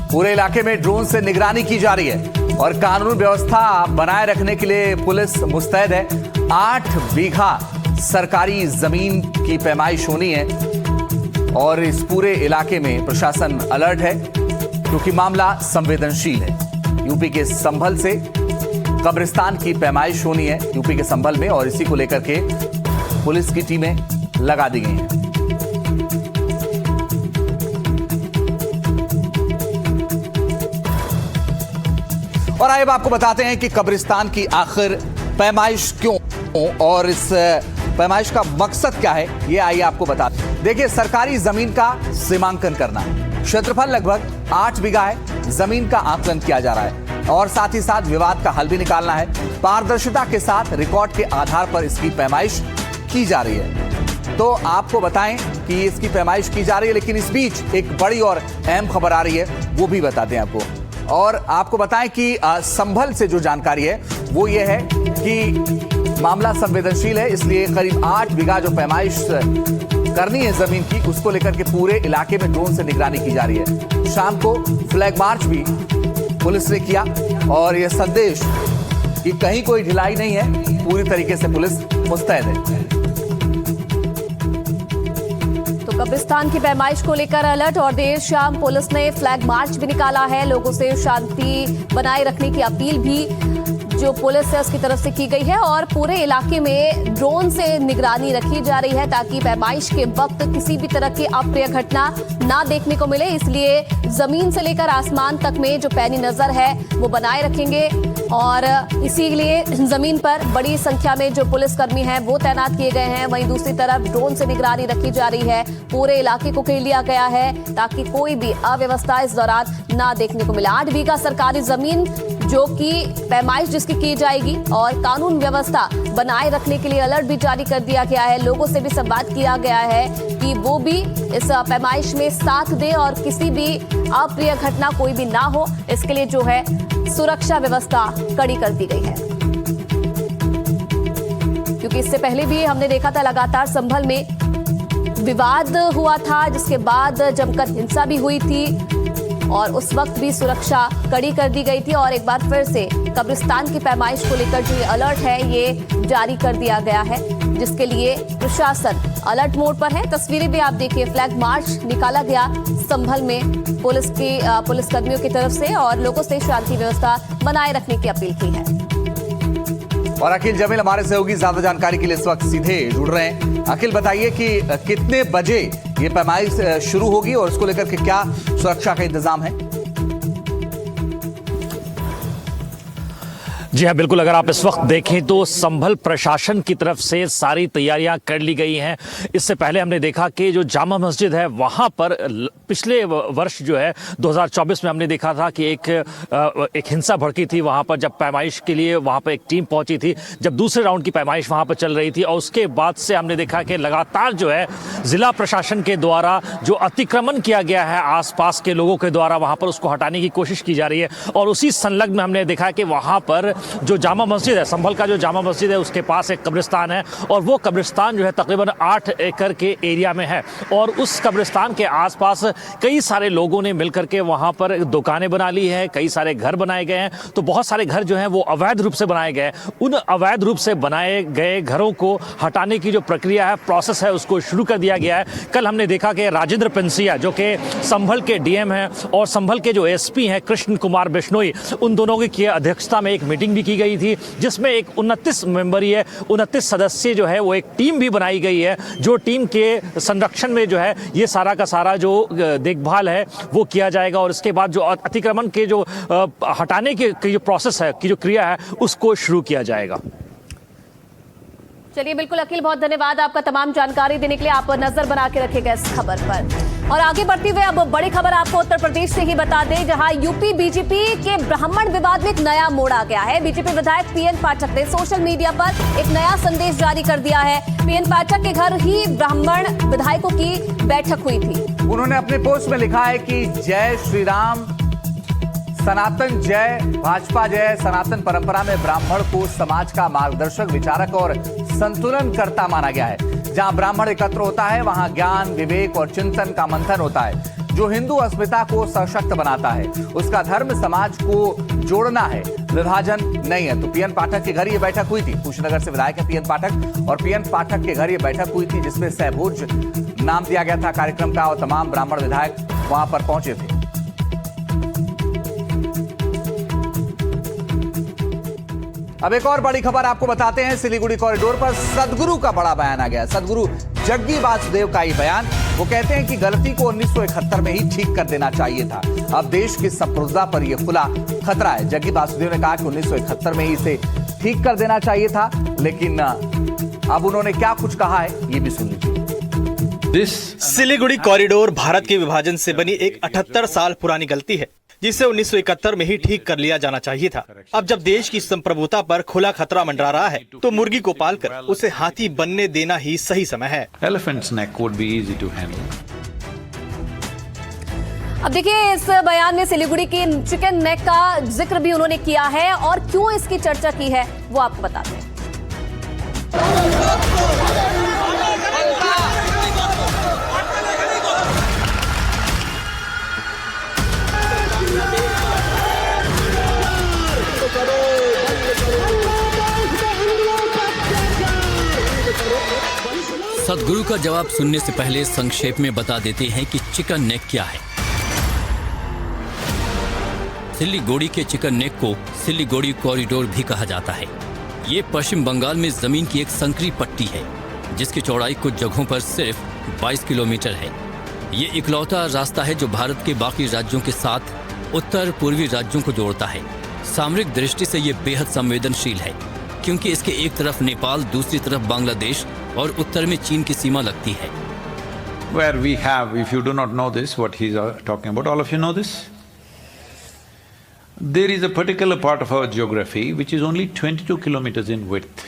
पूरे इलाके में ड्रोन से निगरानी की जा रही है और कानून व्यवस्था बनाए रखने के लिए पुलिस मुस्तैद है। 8 बीघा सरकारी जमीन की पैमाइश होनी है और इस पूरे इलाके में प्रशासन अलर्ट है क्योंकि मामला संवेदनशील है। यूपी के संभल से कब्रिस्तान की पैमाइश होनी है यूपी के संभल में और इसी को लेकर के पुलिस की टीमें लगा दी गई हैं। और आइए आपको बताते हैं कि कब्रिस्तान की आखिर पैमाइश क्यों और इस पैमाइश का मकसद क्या है, ये आइए आपको बताते हैं। देखिए, सरकारी जमीन का सीमांकन करना है। क्षेत्रफल लगभग 8 बीघा है। जमीन का आकलन किया जा रहा है और साथ ही साथ विवाद का हल भी निकालना है। पारदर्शिता के साथ रिकॉर्ड के आधार पर इसकी पैमाइश की जा रही है। तो आपको बताएं कि इसकी पैमाइश की जा रही है, लेकिन इस बीच एक बड़ी और अहम खबर आ रही है, वो भी बताते हैं आपको। और आपको बताएं कि संभल से जो जानकारी है वो ये है कि मामला संवेदनशील है, इसलिए करीब 8 बीघा जो पैमाइश करनी है जमीन की, उसको लेकर के पूरे इलाके में ड्रोन से निगरानी की जा रही है। शाम को फ्लैग मार्च भी पुलिस ने किया और यह संदेश कि कहीं कोई ढिलाई नहीं है, पूरी तरीके से पुलिस मुस्तैद है। तो कब्रिस्तान की पैमाइश को लेकर अलर्ट और देर शाम पुलिस ने फ्लैग मार्च भी निकाला है। लोगों से शांति बनाए रखने की अपील भी जो पुलिस है उसकी तरफ से की गई है और पूरे इलाके में ड्रोन से निगरानी रखी जा रही है ताकि पैमाइश के वक्त किसी भी तरह की अप्रिय घटना ना देखने को मिले। इसलिए जमीन से लेकर आसमान तक में जो पैनी नजर है वो बनाए रखेंगे और इसीलिए जमीन पर बड़ी संख्या में जो पुलिसकर्मी हैं वो तैनात किए गए हैं। वहीं दूसरी तरफ ड्रोन से निगरानी रखी जा रही है। पूरे इलाके को घेर लिया गया है ताकि कोई भी अव्यवस्था इस दौरान ना देखने को मिले। 8 बीघा सरकारी जमीन जो कि पैमाइश जिसकी की जाएगी और कानून व्यवस्था बनाए रखने के लिए अलर्ट भी जारी कर दिया गया है। लोगों से भी संवाद किया गया है कि वो भी इस पैमाइश में साथ दें और किसी भी अप्रिय घटना कोई भी ना हो, इसके लिए जो है सुरक्षा व्यवस्था कड़ी कर दी गई है। क्योंकि इससे पहले भी हमने देखा था लगातार संभल में विवाद हुआ था, जिसके बाद जमकर हिंसा भी हुई थी और उस वक्त भी सुरक्षा कड़ी कर दी गई थी और एक बार फिर से कब्रिस्तान की पैमाइश को लेकर जो ये अलर्ट है ये जारी कर दिया गया है, जिसके लिए प्रशासन अलर्ट मोड पर है। तस्वीरें भी आप देखिए, फ्लैग मार्च निकाला गया संभल में पुलिसकर्मियों की तरफ से और लोगों से शांति व्यवस्था बनाए रखने की अपील की है। और अखिल जमील हमारे सहयोगी ज्यादा जानकारी के लिए इस वक्त सीधे जुड़ रहे हैं। अखिल, बताइए कि कितने बजे ये पैमाइश शुरू होगी और इसको लेकर के क्या सुरक्षा का इंतजाम है? जी हाँ, बिल्कुल। अगर आप इस वक्त देखें तो संभल प्रशासन की तरफ से सारी तैयारियां कर ली गई हैं। इससे पहले हमने देखा कि जो जामा मस्जिद है वहां पर पिछले वर्ष जो है 2024 में हमने देखा था कि एक हिंसा भड़की थी वहां पर, जब पैमाइश के लिए वहां पर एक टीम पहुंची थी, जब दूसरे राउंड की पैमाइश वहां पर चल रही थी। और उसके बाद से हमने देखा कि लगातार जो है जिला प्रशासन के द्वारा जो अतिक्रमण किया गया है आसपास के लोगों के द्वारा, वहां पर उसको हटाने की कोशिश की जा रही है। और उसी संलग्न में हमने देखा कि वहां पर जो जामा मस्जिद है, संभल का जो जामा मस्जिद है, उसके पास एक कब्रिस्तान है और वो कब्रिस्तान जो है तकरीबन 8 एकड़ के एरिया में है। और उस कब्रिस्तान के आसपास कई सारे लोगों ने मिलकर के वहां पर दुकानें बना ली है, कई सारे घर बनाए गए हैं। तो बहुत सारे घर जो हैं वो अवैध रूप से बनाए गए। उन अवैध रूप से बनाए गए घरों को हटाने की जो प्रक्रिया है, प्रोसेस है, उसको शुरू कर दिया गया है। कल हमने देखा कि राजेंद्र पिंसिया जो कि संभल के डीएम हैं और संभल के जो एसपी हैं कृष्ण कुमार बिश्नोई, उन दोनों की अध्यक्षता में एक मीटिंग भी की गई थी, जिसमें एक 29 मेंबरी है, 29 सदस्य जो है वो एक टीम भी बनाई गई है, जो टीम के संरक्षण में जो है ये सारा का सारा जो देखभाल है वो किया जाएगा। और इसके बाद जो अतिक्रमण के जो हटाने की जो प्रोसेस है, की जो क्रिया है, उसको शुरू किया जाएगा। चलिए, बिल्कुल अखिल, बहुत धन्यवाद आपका तमाम जानकारी देने के लिए। आप नजर बना के रखिएगा इस खबर पर। और आगे बढ़ते हुए अब बड़ी खबर आपको उत्तर प्रदेश से ही बता दें, जहां यूपी बीजेपी के ब्राह्मण विवाद में एक नया मोड़ आ गया है। बीजेपी विधायक पीएन पाठक ने सोशल मीडिया पर एक नया संदेश जारी कर दिया है। पीएन पाठक के घर ही ब्राह्मण विधायकों की बैठक हुई थी। उन्होंने अपने पोस्ट में लिखा है कि जय श्री राम, सनातन जय, भाजपा जय। सनातन परंपरा में ब्राह्मण को समाज का मार्गदर्शक, विचारक और संतुलनकर्ता माना गया है। जहां ब्राह्मण एकत्र होता है वहां ज्ञान, विवेक और चिंतन का मंथन होता है, जो हिंदू अस्मिता को सशक्त बनाता है। उसका धर्म समाज को जोड़ना है, विभाजन नहीं है। तो पीएन पाठक के घर ये बैठक हुई थी। कुशीनगर से विधायक है पीएन पाठक, और पीएन पाठक के घर ये बैठक हुई थी जिसमें सहभोज नाम दिया गया था कार्यक्रम का, और तमाम ब्राह्मण विधायक वहां पर पहुंचे थे। अब एक और बड़ी खबर आपको बताते हैं। सिलीगुड़ी कॉरिडोर पर सदगुरु का बड़ा बयान आ गया। सदगुरु जग्गी वासुदेव का ये बयान, वो कहते हैं कि गलती को 1971 में ही ठीक कर देना चाहिए था। अब देश की संप्रभुता पर यह खुला खतरा है। जग्गी वासुदेव ने कहा कि 1971 में ही इसे ठीक कर देना चाहिए था, लेकिन अब उन्होंने क्या कुछ कहा है ये भी सुन लीजिए। सिलीगुड़ी कॉरिडोर भारत के विभाजन से बनी एक 78 साल पुरानी गलती है, जिसे 1971 में ही ठीक कर लिया जाना चाहिए था। अब जब देश की संप्रभुता पर खुला खतरा मंडरा रहा है, तो मुर्गी को पालकर उसे हाथी बनने देना ही सही समय है। Elephant's neck would be easy to handle. अब देखिए, इस बयान में सिलीगुड़ी की चिकन नेक का जिक्र भी उन्होंने किया है, और क्यों इसकी चर्चा की है वो आपको बताते हैं। सदगुरु का जवाब सुनने से पहले संक्षेप में बता देते हैं कि चिकन नेक क्या है। सिलीगुड़ी के चिकन नेक को सिलीगुड़ी कॉरिडोर भी कहा जाता है। ये पश्चिम बंगाल में जमीन की एक संकरी पट्टी है, जिसकी चौड़ाई कुछ जगहों पर सिर्फ 22 किलोमीटर है। ये इकलौता रास्ता है जो भारत के बाकी राज्यों के साथ उत्तर पूर्वी राज्यों को जोड़ता है। सामरिक दृष्टि से ये बेहद संवेदनशील है, क्योंकि इसके एक तरफ नेपाल, दूसरी तरफ बांग्लादेश और उत्तर में चीन की सीमा लगती है। Where we have, if you do not know this, what he's talking about, all of you know this? There is a particular part of our geography which is only 22 kilometers in width.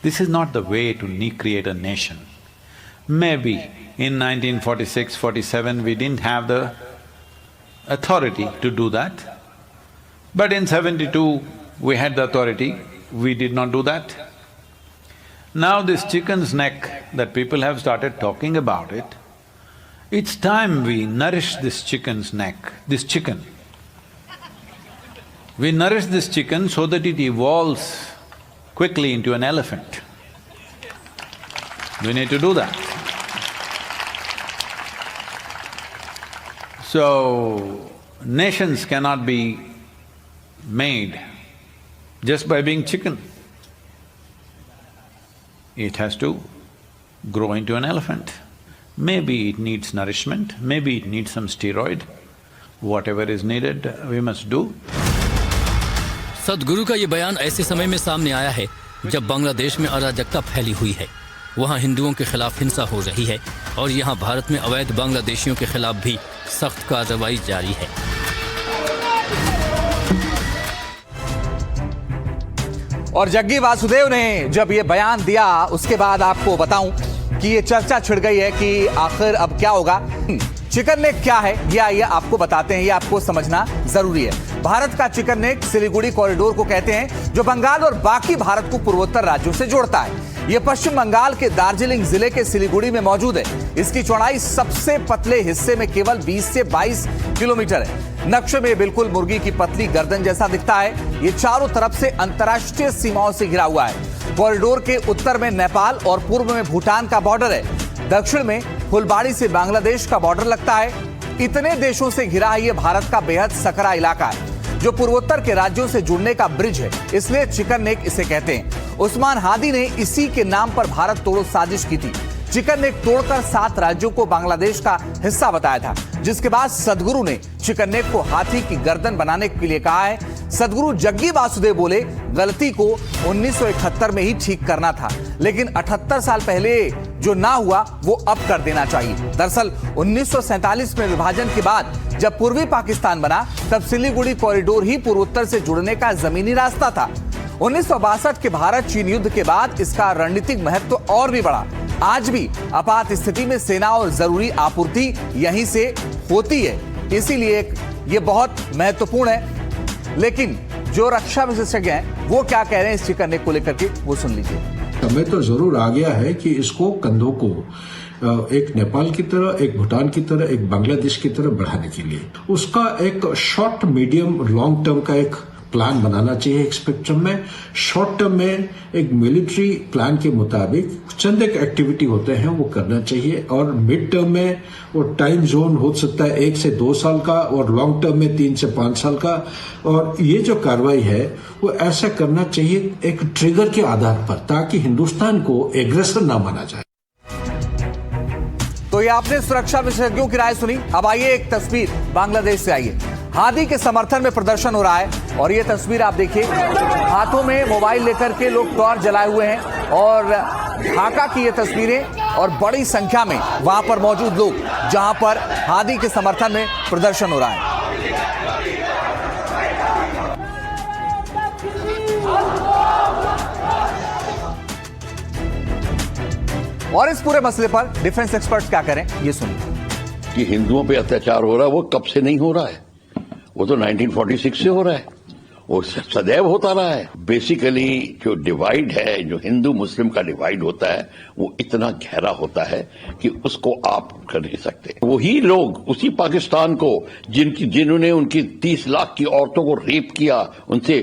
This is not the way to create a nation. Maybe in 1946-47 we didn't have the authority to do that, but in 72 we had the authority, we did not do that. Now this chicken's neck that people have started talking about it, it's time we nourish this chicken's neck, this chicken. We nourish this chicken so that it evolves quickly into an elephant. We need to do that. So, nations cannot be made just by being chicken. It has to grow into an elephant. Maybe it needs nourishment, maybe it needs some steroid. Whatever is needed, we must do. सदगुरु का ये बयान ऐसे समय में सामने आया है जब बांग्लादेश में अराजकता फैली हुई है। वहाँ हिंदुओं के खिलाफ हिंसा हो रही है, और यहाँ भारत में अवैध बांग्लादेशियों के खिलाफ भी सख्त कार्रवाई जारी है। और जग्गी वासुदेव ने जब ये बयान दिया, उसके बाद आपको बताऊं कि ये चर्चा छिड़ गई है कि आखिर अब क्या होगा। चिकन नेक क्या है ये आइए आपको बताते हैं, ये आपको समझना जरूरी है। भारत का चिकन नेक सिलीगुड़ी कॉरिडोर को कहते हैं, जो बंगाल और बाकी भारत को पूर्वोत्तर राज्यों से जोड़ता है। यह पश्चिम बंगाल के दार्जिलिंग जिले के सिलीगुड़ी में मौजूद है। इसकी चौड़ाई सबसे पतले हिस्से में केवल 20 से 22 किलोमीटर है। नक्शे में बिल्कुल मुर्गी की पतली गर्दन जैसा दिखता है। ये चारों तरफ से अंतर्राष्ट्रीय सीमाओं से घिरा हुआ है। कॉरिडोर के उत्तर में नेपाल और पूर्व में भूटान का बॉर्डर है। दक्षिण में फुलबाड़ी से बांग्लादेश का बॉर्डर लगता है। इतने देशों से घिरा है ये भारत का बेहद सकरा इलाका है, जो पूर्वोत्तर के राज्यों से जुड़ने का ब्रिज है, इसलिए चिकन नेक इसे कहते हैं। उस्मान हादी ने इसी के नाम पर भारत तोड़ो साजिश की थी। चिकन नेक तोड़कर 7 राज्यों को बांग्लादेश का हिस्सा बताया था, जिसके बाद सदगुरु ने चिकन नेक को हाथी की गर्दन बनाने के लिए कहा है। सदगुरु जग्गी वासुदेव बोले, गलती को 1971 में ही ठीक करना था, लेकिन 78 साल पहले जो ना हुआ वो अब कर देना चाहिए। दरअसल 1947 में विभाजन के बाद जब पूर्वी पाकिस्तान बना तब सिलीगुड़ी कॉरिडोर ही पूर्वोत्तर से जुड़ने का जमीनी रास्ता था। 1962 के भारत चीन युद्ध के बाद इसका रणनीतिक महत्व और भी बढ़ा। आज भी आपात स्थिति में सेना और जरूरी आपूर्ति यहीं से होती है, इसीलिए ये बहुत महत्वपूर्ण है। लेकिन जो रक्षा विशेषज्ञ हैं वो क्या कह रहे हैं इस ठिकाने को लेकर के, वो सुन लीजिए। समय तो जरूर आ गया है कि इसको कंधों को एक नेपाल की तरह, एक भूटान की तरह, एक बांग्लादेश की तरह बढ़ाने के लिए उसका एक शॉर्ट, मीडियम, लॉन्ग टर्म का एक प्लान बनाना चाहिए। एक स्पेक्ट्रम में शॉर्ट टर्म में एक मिलिट्री प्लान के मुताबिक चंद एक एक्टिविटी होते हैं वो करना चाहिए, और मिड टर्म में वो टाइम जोन हो सकता है 1 से 2 साल का, और लॉन्ग टर्म में 3 से 5 साल का। और ये जो कार्रवाई है वो ऐसा करना चाहिए एक ट्रिगर के आधार पर, ताकि हिंदुस्तान को एग्रेसर ना माना जाए। तो ये आपने सुरक्षा विशेषज्ञों की राय सुनी। अब आइए एक तस्वीर बांग्लादेश से आइए। हादी के समर्थन में प्रदर्शन हो रहा है और ये तस्वीर आप देखिए, हाथों में मोबाइल लेकर के लोग टॉर्च जलाए हुए हैं और ढाका की ये तस्वीरें, और बड़ी संख्या में वहां पर मौजूद लोग जहां पर हादी के समर्थन में प्रदर्शन हो रहा है। और इस पूरे मसले पर डिफेंस एक्सपर्ट्स क्या करें, ये सुनिए। कि हिंदुओं पे अत्याचार हो रहा है वो कब से नहीं हो रहा है, वो तो 1946 से हो रहा है, वो सदैव होता रहा है। बेसिकली जो डिवाइड है, जो हिंदू मुस्लिम का डिवाइड होता है, वो इतना गहरा होता है कि उसको आप कर नहीं सकते। वही लोग उसी पाकिस्तान को जिन्होंने उनकी 30 लाख की औरतों को रेप किया, उनसे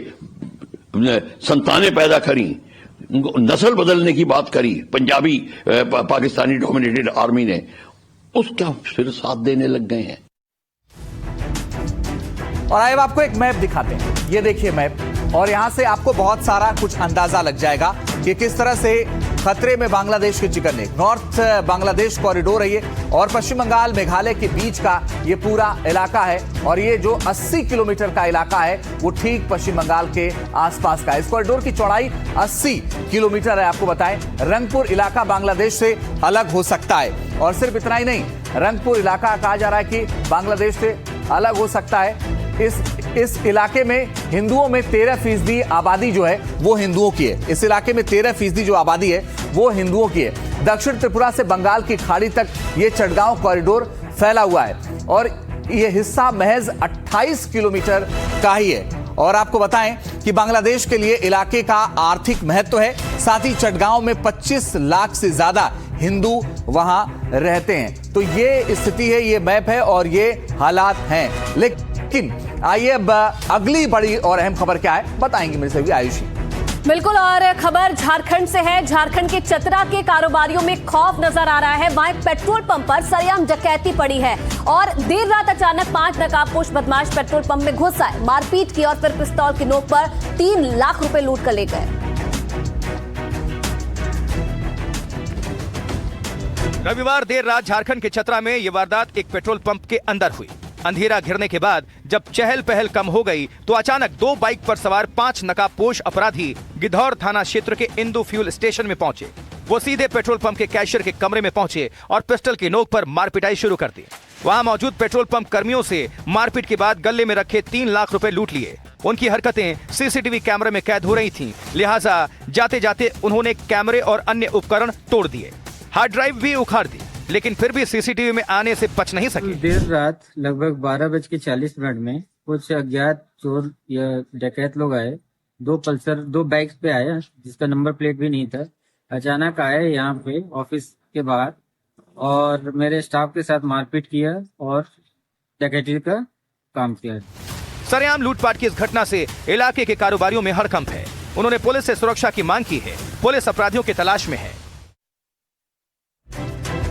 संतानें पैदा करी, नस्ल बदलने की बात करी पंजाबी पाकिस्तानी डोमिनेटेड आर्मी ने, उसका फिर साथ देने लग गए हैं। और आइए आपको एक मैप दिखाते हैं। ये देखिए मैप, और यहां से आपको बहुत सारा कुछ अंदाजा लग जाएगा कि किस तरह से खतरे में बांग्लादेश के chicken neck. North Bangladesh corridor है ये, और पश्चिम बंगाल मेघालय के बीच का ये पूरा इलाका है, और ये जो 80 किलोमीटर का इलाका है वो ठीक पश्चिम बंगाल के आसपास का है। इस कॉरिडोर की चौड़ाई 80 किलोमीटर है। आपको बताएं, रंगपुर इलाका बांग्लादेश से अलग हो सकता है, और सिर्फ इतना ही नहीं, रंगपुर इलाका कहा जा रहा है कि बांग्लादेश से अलग हो सकता है। इस इलाके में हिंदुओं में 13% आबादी जो है वो हिंदुओं की है। इस इलाके में 13% जो आबादी है वो हिंदुओं की है। दक्षिण त्रिपुरा से बंगाल की खाड़ी तक ये चटगांव कॉरिडोर फैला हुआ है, और ये हिस्सा महज 28 किलोमीटर का ही है। और आपको बताएं कि बांग्लादेश के लिए इलाके का आर्थिक महत्व है, साथ ही चटगांव में 25 लाख से ज्यादा हिंदू वहां रहते हैं। तो ये स्थिति है, ये मैप है और ये हालात हैं। लेकिन आइए अब अगली बड़ी और अहम खबर क्या है बताएंगे मेरे से आयुषी। बिल्कुल, और खबर झारखंड से है। झारखंड के चतरा के कारोबारियों में खौफ नजर आ रहा है। वहां एक पेट्रोल पंप पर सरेआम डकैती पड़ी है, और देर रात अचानक 5 नकाबपोश बदमाश पेट्रोल पंप में घुस आए, मारपीट की और फिर पिस्तौल की नोक पर 3 लाख रुपए लूट कर ले गए। रविवार देर रात झारखंड के चतरा में ये वारदात एक पेट्रोल पंप के अंदर हुई। अंधेरा घिरने के बाद जब चहल पहल कम हो गई तो अचानक 2 बाइक पर सवार 5 नकाबपोश अपराधी गिद्धौर थाना क्षेत्र के इंदू फ्यूल स्टेशन में पहुंचे। वो सीधे पेट्रोल पंप के कैशियर के कमरे में पहुंचे और पिस्टल की नोक पर मारपिटाई शुरू कर दी। वहां मौजूद पेट्रोल पंप कर्मियों से मारपीट के बाद गले में रखे 3 लाख रुपए लूट लिए। उनकी हरकतें सीसीटीवी कैमरे में कैद हो रही थीं, लिहाजा जाते जाते उन्होंने कैमरे और अन्य उपकरण तोड़ दिए, हार्ड ड्राइव भी उखाड़ दी, लेकिन फिर भी सीसीटीवी में आने से बच नहीं सके। देर रात लगभग 12:40 में कुछ अज्ञात चोर या डकैत लोग आए। 2 पल्सर 2 बाइक्स पे आए, जिसका नंबर प्लेट भी नहीं था। अचानक आए यहाँ पे ऑफिस के बाहर और मेरे स्टाफ के साथ मारपीट किया और डकैती का काम किया। सरेआम लूटपाट की इस घटना से इलाके के कारोबारियों में हड़कंप है। उन्होंने पुलिस से सुरक्षा की मांग की है। पुलिस अपराधियों की तलाश में है।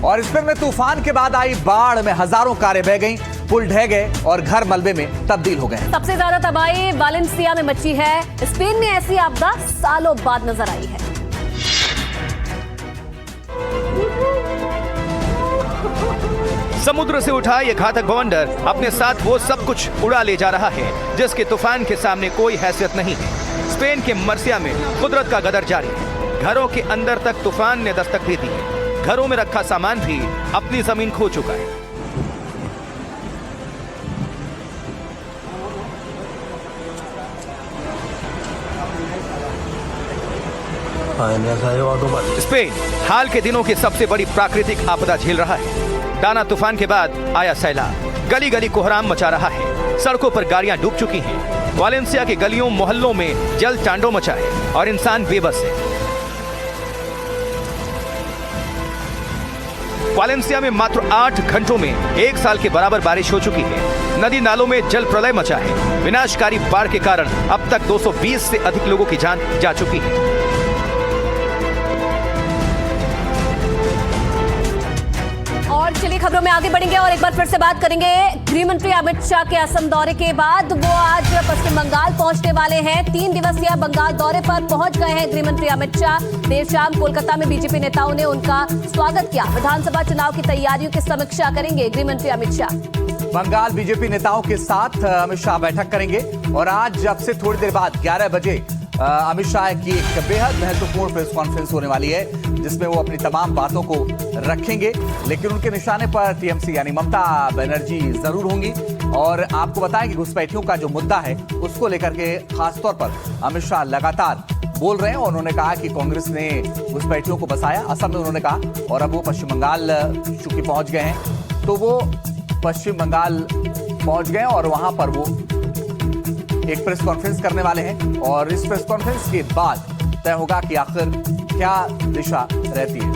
और स्पेन में तूफान के बाद आई बाढ़ में हजारों कारें बह गईं, पुल ढह गए और घर मलबे में तब्दील हो गए। सबसे ज्यादा तबाही वालेंसिया में मची है। स्पेन में ऐसी आपदा सालों बाद नजर आई है। समुद्र से उठा ये घातक बवंडर अपने साथ वो सब कुछ उड़ा ले जा रहा है जिसके तूफान के सामने कोई हैसियत नहीं है। स्पेन के मर्सिया में कुदरत का गदर जारी है। घरों के अंदर तक तूफान ने दस्तक दे दी है। घरों में रखा सामान भी अपनी जमीन खो चुका है। स्पेन हाल के दिनों की सबसे बड़ी प्राकृतिक आपदा झेल रहा है। डाना तूफान के बाद आया सैलाब, गली गली कोहराम मचा रहा है। सड़कों पर गाड़ियां डूब चुकी हैं। वालेंसिया के गलियों मोहल्लों में जल तांडव मचा है और इंसान बेबस है। वालेंसिया में मात्र 8 घंटों में 1 साल के बराबर बारिश हो चुकी है। नदी नालों में जल प्रलय मचा है। विनाशकारी बाढ़ के कारण अब तक 220 से अधिक लोगों की जान जा चुकी है। और चलिए खबरों में आगे बढ़ेंगे और एक बार फिर से बात करेंगे गृह मंत्री अमित शाह के असम दौरे के बाद। वो आज पश्चिम बंगाल पहुंचने वाले हैं। 3 दिवसीय बंगाल दौरे पर पहुंच गए हैं गृह मंत्री अमित शाह। देर शाम कोलकाता में बीजेपी नेताओं ने उनका स्वागत किया। विधानसभा चुनाव की तैयारियों की समीक्षा करेंगे गृह मंत्री अमित शाह। बंगाल बीजेपी नेताओं के साथ अमित शाह बैठक करेंगे और आज अब से थोड़ी देर बाद 11 बजे अमित शाह की एक बेहद महत्वपूर्ण प्रेस कॉन्फ्रेंस होने वाली है, जिसमें वो अपनी तमाम बातों को रखेंगे। लेकिन उनके निशाने पर टीएमसी यानी ममता बनर्जी जरूर होंगी। और आपको बताएं कि घुसपैठियों का जो मुद्दा है उसको लेकर के खासतौर पर अमित शाह लगातार बोल रहे हैं। और उन्होंने कहा कि कांग्रेस ने घुसपैठियों को बसाया, असम में उन्होंने कहा। और अब वो पश्चिम बंगाल चूंकि पहुंच गए हैं, तो वो पश्चिम बंगाल पहुंच गए और वहां पर वो एक प्रेस कॉन्फ्रेंस करने वाले हैं। और इस प्रेस कॉन्फ्रेंस के बाद तय होगा कि आखिर क्या दिशा रहती है।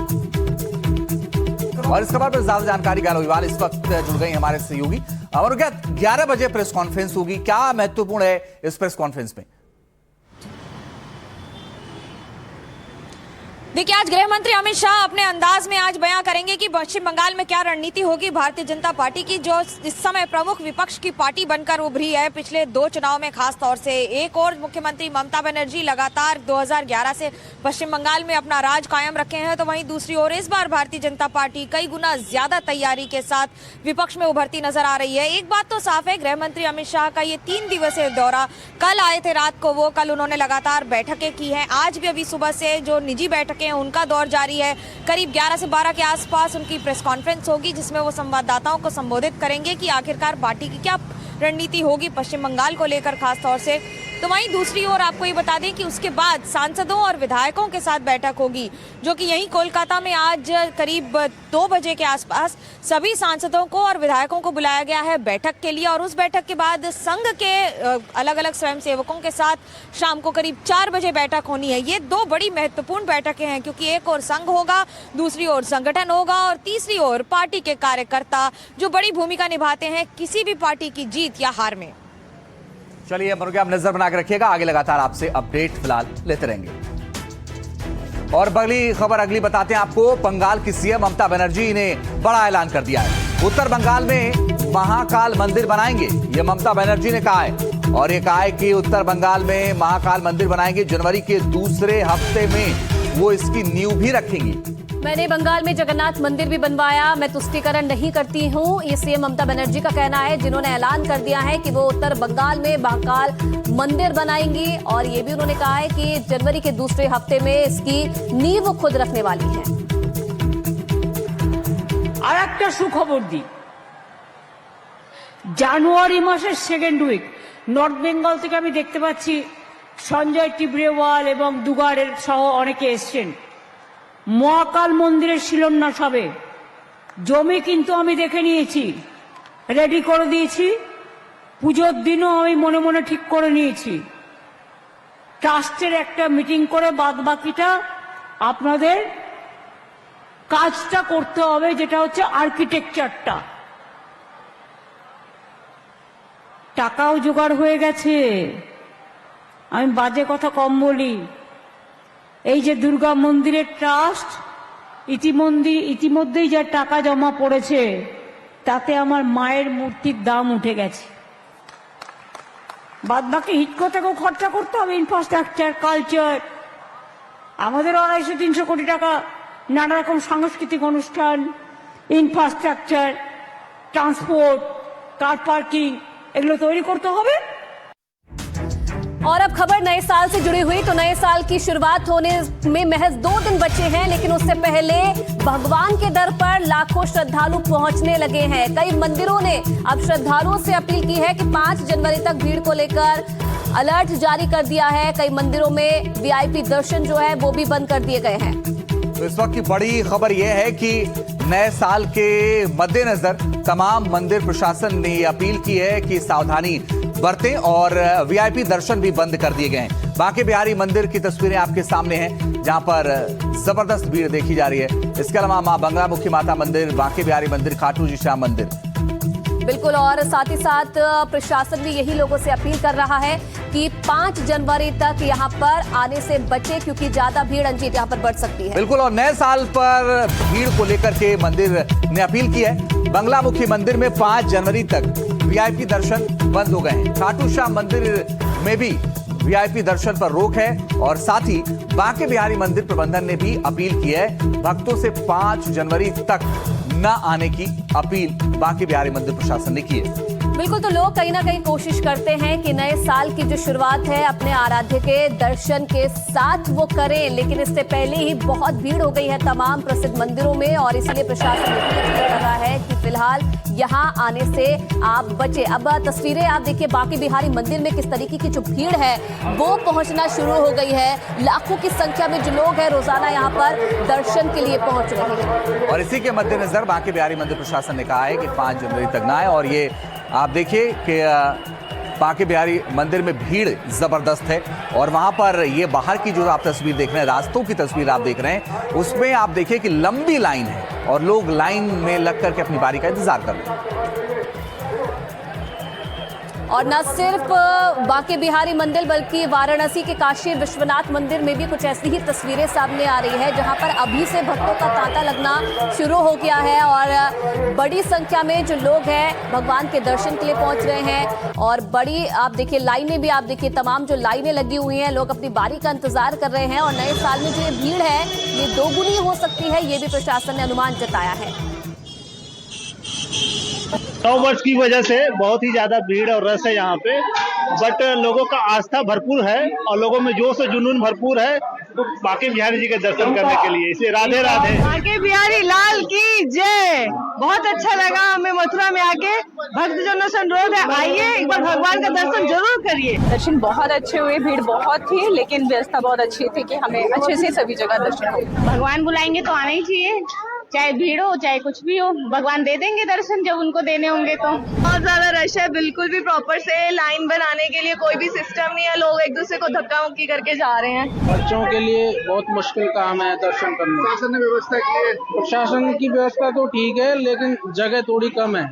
और इस खबर पर ज्यादा जानकारी गौरव विवाल इस वक्त जुड़ गई हमारे सहयोगी। और क्या 11 बजे प्रेस कॉन्फ्रेंस होगी, क्या महत्वपूर्ण है इस प्रेस कॉन्फ्रेंस में? देखिए, आज गृह मंत्री अमित शाह अपने अंदाज में आज बयां करेंगे कि पश्चिम बंगाल में क्या रणनीति होगी भारतीय जनता पार्टी की, जो इस समय प्रमुख विपक्ष की पार्टी बनकर उभरी है पिछले 2 चुनाव में। खास तौर से एक और मुख्यमंत्री ममता बनर्जी लगातार 2011 से पश्चिम बंगाल में अपना राज कायम रखे हैं, तो वहीं दूसरी ओर इस बार भारतीय जनता पार्टी कई गुना ज्यादा तैयारी के साथ विपक्ष में उभरती नजर आ रही है। एक बात तो साफ है, गृह मंत्री अमित शाह का ये 3 दिवसीय दौरा, कल आए थे रात को वो, कल उन्होंने लगातार बैठकें की हैं। आज भी अभी सुबह से जो निजी बैठकें उनका दौर जारी है। करीब 11 से 12 के आसपास उनकी प्रेस कॉन्फ्रेंस होगी, जिसमें वो संवाददाताओं को संबोधित करेंगे कि आखिरकार पार्टी की क्या रणनीति होगी पश्चिम बंगाल को लेकर खास तौर से। तो वहीं दूसरी ओर आपको ये बता दें कि उसके बाद सांसदों और विधायकों के साथ बैठक होगी, जो कि यहीं कोलकाता में आज करीब 2 बजे के आसपास सभी सांसदों को और विधायकों को बुलाया गया है बैठक के लिए। और उस बैठक के बाद संघ के अलग अलग स्वयंसेवकों के साथ शाम को करीब 4 बजे बैठक होनी है। ये 2 बड़ी महत्वपूर्ण बैठकें हैं, क्योंकि एक ओर संघ होगा, दूसरी ओर संगठन होगा और तीसरी ओर पार्टी के कार्यकर्ता, जो बड़ी भूमिका निभाते हैं किसी भी पार्टी की जीत या हार में। चलिए मरुगे, आप नजर बना के रखिएगा, आगे लगातार आपसे अपडेट फिलहाल लेते रहेंगे। और अगली खबर बताते हैं आपको। बंगाल की सीएम ममता बनर्जी ने बड़ा ऐलान कर दिया है। उत्तर बंगाल में महाकाल मंदिर बनाएंगे, ये ममता बनर्जी ने कहा है। और ये कहा है कि उत्तर बंगाल में महाकाल मंदिर बनाएंगे। जनवरी के दूसरे हफ्ते में वो इसकी नींव भी रखेंगी। मैंने बंगाल में जगन्नाथ मंदिर भी बनवाया, मैं तुष्टीकरण नहीं करती हूं, ये सीएम ममता बनर्जी का कहना है, जिन्होंने ऐलान कर दिया है कि वो उत्तर बंगाल में महाकाल मंदिर बनाएंगी। और ये भी उन्होंने कहा है कि जनवरी के दूसरे हफ्ते में इसकी नींव खुद रखने वाली है। আর একটা সুখবর দিই, জানুয়ারি মাসের সেকেন্ড উইক নর্থ বেঙ্গল থেকে আমি দেখতে পাচ্ছি সঞ্জয় টিব্রেওয়াল এবং দুগাড়ের সহ অনেকে এসছেন। মহাকাল মন্দিরের শিলান্যাস হবে, জমি কিন্তু আমি দেখে নিয়েছি, রেডি করে দিয়েছি, পুজোর দিনও আমি মনে মনে ঠিক করে নিয়েছি। ট্রাস্টের একটা মিটিং করে বাদ বাকিটা আপনাদের কাজটা করতে হবে, যেটা হচ্ছে আর্কিটেকচারটা। টাকাও জোগাড় হয়ে গেছে, আমি বাজে কথা কম বলি। এই যে দুর্গা মন্দিরের ট্রাস্ট ইতিমধ্যেই যা টাকা জমা পড়েছে, তাতে আমার মায়ের মূর্তির দাম উঠে গেছে। বাদ বাকি হিটকো থেকেও খরচা করতে হবে, ইনফ্রাস্ট্রাকচার, কালচার, আমাদের 250-300 কোটি টাকা নানা রকম সাংস্কৃতিক অনুষ্ঠান, ইনফ্রাস্ট্রাকচার, ট্রান্সপোর্ট, কার পার্কিং, এগুলো তৈরি করতে হবে। और अब खबर नए साल से जुड़ी हुई। तो नए साल की शुरुआत होने में महज 2 दिन बचे हैं, लेकिन उससे पहले भगवान के दर पर लाखों श्रद्धालु पहुंचने लगे हैं। कई मंदिरों ने अब श्रद्धालुओं से अपील की है कि 5 जनवरी तक भीड़ को लेकर अलर्ट जारी कर दिया है। कई मंदिरों में वीआईपी दर्शन जो है वो भी बंद कर दिए गए हैं। तो इस वक्त की बड़ी खबर यह है कि नए साल के मद्देनजर तमाम मंदिर प्रशासन ने अपील की है कि सावधानी बरतें और वीआईपी दर्शन भी बंद कर दिए गए हैं। बांके बिहारी मंदिर की तस्वीरें आपके सामने हैं, जहां पर जबरदस्त भीड़ देखी जा रही है। इसके अलावा मां बंगलामुखी माता मंदिर, बांके बिहारी मंदिर, खाटू जी श्याम मंदिर। बिल्कुल, और साथ ही साथ प्रशासन भी यही लोगों से अपील कर रहा है कि 5 जनवरी तक यहां पर आने से बचे, क्योंकि ज्यादा भीड़ अंजीत यहां पर बढ़ सकती है। बिल्कुल, और नए साल पर भीड़ को लेकर के मंदिर ने अपील की है। बंगलामुखी मंदिर में 5 जनवरी तक वीआईपी दर्शन बंद हो गए हैं। खाटू श्याम मंदिर में भी वीआईपी दर्शन पर रोक है और साथ ही बांके बिहारी मंदिर प्रबंधन ने भी अपील की है भक्तों से 5 जनवरी तक न आने की अपील बांके बिहारी मंदिर प्रशासन ने की है। बिल्कुल, तो लोग कहीं ना कहीं कोशिश करते हैं कि नए साल की जो शुरुआत है अपने आराध्य के दर्शन के साथ वो करें, लेकिन इससे पहले ही बहुत भीड़ हो गई है तमाम प्रसिद्ध मंदिरों में और इसलिए प्रशासन कर रहा है कि फिलहाल यहाँ आने से आप बचे। अब तस्वीरें आप देखिए बांके बिहारी मंदिर में किस तरीके की जो भीड़ है वो पहुंचना शुरू हो गई है। लाखों की संख्या में जो लोग हैं रोजाना यहाँ पर दर्शन के लिए पहुंच रहे हैं और इसी के मद्देनजर बांके बिहारी मंदिर प्रशासन ने कहा है कि 5 जनवरी तक ना आए। और ये आप देखिए कि बांके बिहारी मंदिर में भीड़ जबरदस्त है और वहां पर ये बाहर की जो आप तस्वीर देख रहे हैं, रास्तों की तस्वीर आप देख रहे हैं, उसमें आप देखिए कि लंबी लाइन है और लोग लाइन में लग करके अपनी बारी का इंतजार कर रहे हैं। और न सिर्फ बांके बिहारी मंदिर बल्कि वाराणसी के काशी विश्वनाथ मंदिर में भी कुछ ऐसी ही तस्वीरें सामने आ रही है, जहां पर अभी से भक्तों का तांता लगना शुरू हो गया है और बड़ी संख्या में जो लोग हैं भगवान के दर्शन के लिए पहुंच रहे हैं। और बड़ी आप देखिए लाइनें भी आप देखिए, तमाम जो लाइनें लगी हुई हैं, लोग अपनी बारी का इंतजार कर रहे हैं और नए साल में जो ये भीड़ है ये दोगुनी हो सकती है, ये भी प्रशासन ने अनुमान जताया है। 100 वर्ष की वजह से बहुत ही ज्यादा भीड़ और रस है यहाँ पे, बट लोगों का आस्था भरपूर है और लोगों में जोश और जुनून भरपूर है तो बांके बिहारी जी के दर्शन करने के लिए। इसे राधे राधे। बांके बिहारी लाल की जय। बहुत अच्छा लगा हमें मथुरा में आके। भक्तजनों से अनुरोध है आइए एक बार भगवान का दर्शन जरूर करिए। दर्शन बहुत अच्छे हुए, भीड़ बहुत थी लेकिन व्यवस्था बहुत अच्छी थी कि हमें अच्छे से सभी जगह दर्शन हो। भगवान बुलाएंगे तो आना ही चाहिए, चाहे भीड़ हो चाहे कुछ भी हो, भगवान दे देंगे दर्शन जब उनको देने होंगे तो। बहुत ज्यादा रश है, बिल्कुल भी प्रॉपर से लाइन बनाने के लिए कोई भी सिस्टम नहीं है, लोग एक दूसरे को धक्का मुक्की करके जा रहे हैं। बच्चों के लिए बहुत मुश्किल काम है दर्शन करना। प्रशासन ने व्यवस्था की है। प्रशासन की व्यवस्था तो ठीक है लेकिन जगह थोड़ी कम है।